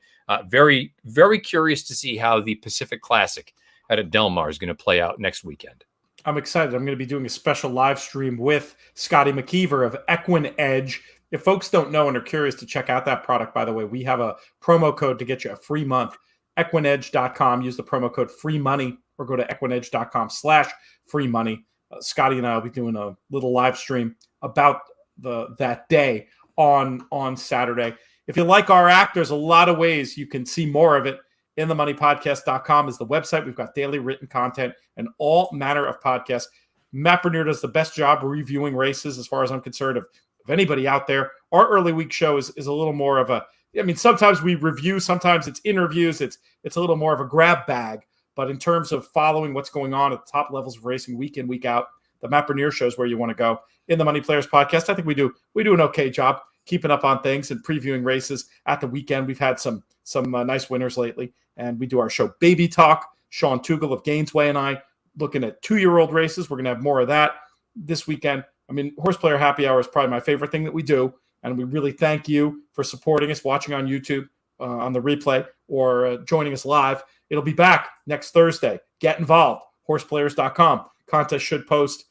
very, very curious to see how the Pacific Classic at Del Mar is going to play out next weekend. I'm excited. I'm going to be doing a special live stream with Scotty McKeever of Equine Edge. If folks don't know and are curious to check out that product, by the way, we have a promo code to get you a free month. EquineEdge.com. Use the promo code FREEMONEY or go to EquineEdge.com/FreeMoney. Scotty and I will be doing a little live stream about that day on Saturday. If you like our act, there's a lot of ways you can see more of it. InTheMoneyPodcast.com is the website. We've got daily written content and all manner of podcasts. Matt Bernier does the best job reviewing races as far as I'm concerned of anybody out there. Our early week show is a little more of a, I mean, sometimes we review, sometimes it's interviews. It's a little more of a grab bag. But in terms of following what's going on at the top levels of racing week in, week out, the Matt Bernier show is where you want to go. In the Money Players podcast, I think we do an okay job keeping up on things and previewing races at the weekend. We've had some nice winners lately, and we do our show Baby Talk. Sean Tugel of Gainesway and I looking at 2-year-old races. We're going to have more of that this weekend. I mean, Horseplayer Happy Hour is probably my favorite thing that we do, and we really thank you for supporting us, watching on YouTube on the replay, or joining us live. It'll be back next Thursday. Get involved. Horseplayers.com. Contest should post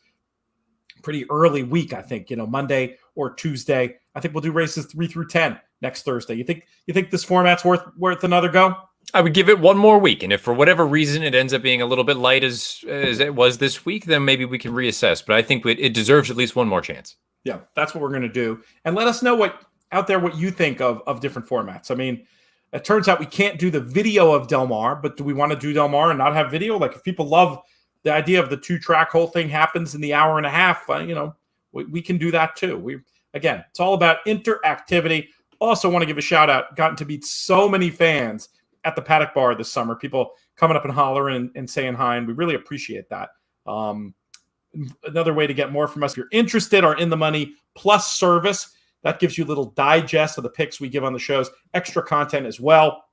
pretty early week, I think, Monday or Tuesday. I think we'll do races 3 through 10 next Thursday. You think this format's worth another go? I would give it one more week, and if for whatever reason it ends up being a little bit light as it was this week, then maybe we can reassess. But I think it deserves at least one more chance. Yeah, that's what we're going to do. And let us know what you think of different formats. I mean, it turns out we can't do the video of Del Mar, but do we want to do Del Mar and not have video? Like, if people love the idea of the 2-track whole thing happens in the hour and a half, we can do that too. Again, it's all about interactivity. Also want to give a shout out. Gotten to meet so many fans at the Paddock Bar this summer. People coming up and hollering and saying hi, and we really appreciate that. Another way to get more from us, if you're interested, our In the Money Plus service. That gives you a little digest of the picks we give on the shows, extra content as well.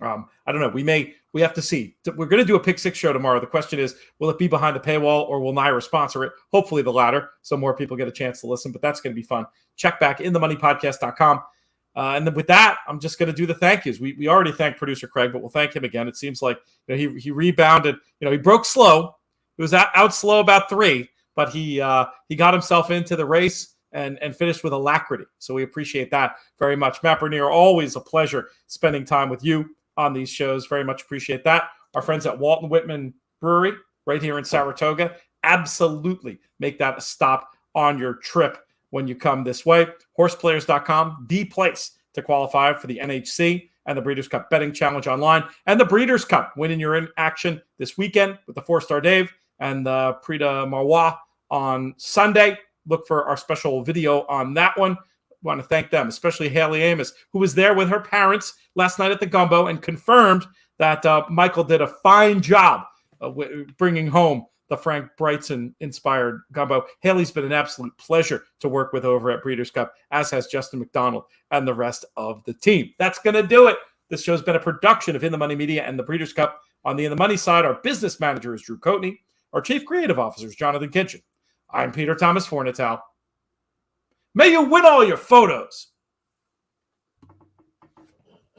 I don't know. We have to see. We're going to do a Pick Six show tomorrow. The question is, will it be behind the paywall or will Naira sponsor it? Hopefully the latter, so more people get a chance to listen, but that's going to be fun. Check back InTheMoneyPodcast.com. And then with that, I'm just going to do the thank yous. We already thanked producer Craig, but we'll thank him again. It seems like he rebounded. He broke slow. He was out slow about 3, but he got himself into the race and finished with alacrity. So we appreciate that very much. Matt Bernier, always a pleasure spending time with you on these shows. Very much appreciate that. Our friends at Walton Whitman Brewery right here in Saratoga, absolutely make that a stop on your trip when you come this way. Horseplayers.com, the place to qualify for the NHC and the Breeders' Cup Betting Challenge online. And the Breeders' Cup, winning your in action this weekend with the 4-Star Dave and the Prix de Marois on Sunday. Look for our special video on that one. Want to thank them, especially Haley Amos, who was there with her parents last night at the Gumbo and confirmed that Michael did a fine job bringing home the Frank Brightson-inspired Gumbo. Haley's been an absolute pleasure to work with over at Breeders' Cup, as has Justin McDonald and the rest of the team. That's going to do it. This show's been a production of In the Money Media and the Breeders' Cup. On the In the Money side, our business manager is Drew Coatney. Our chief creative officer is Jonathan Kinchin. I'm Peter Thomas Fornatow. May you win all your photos.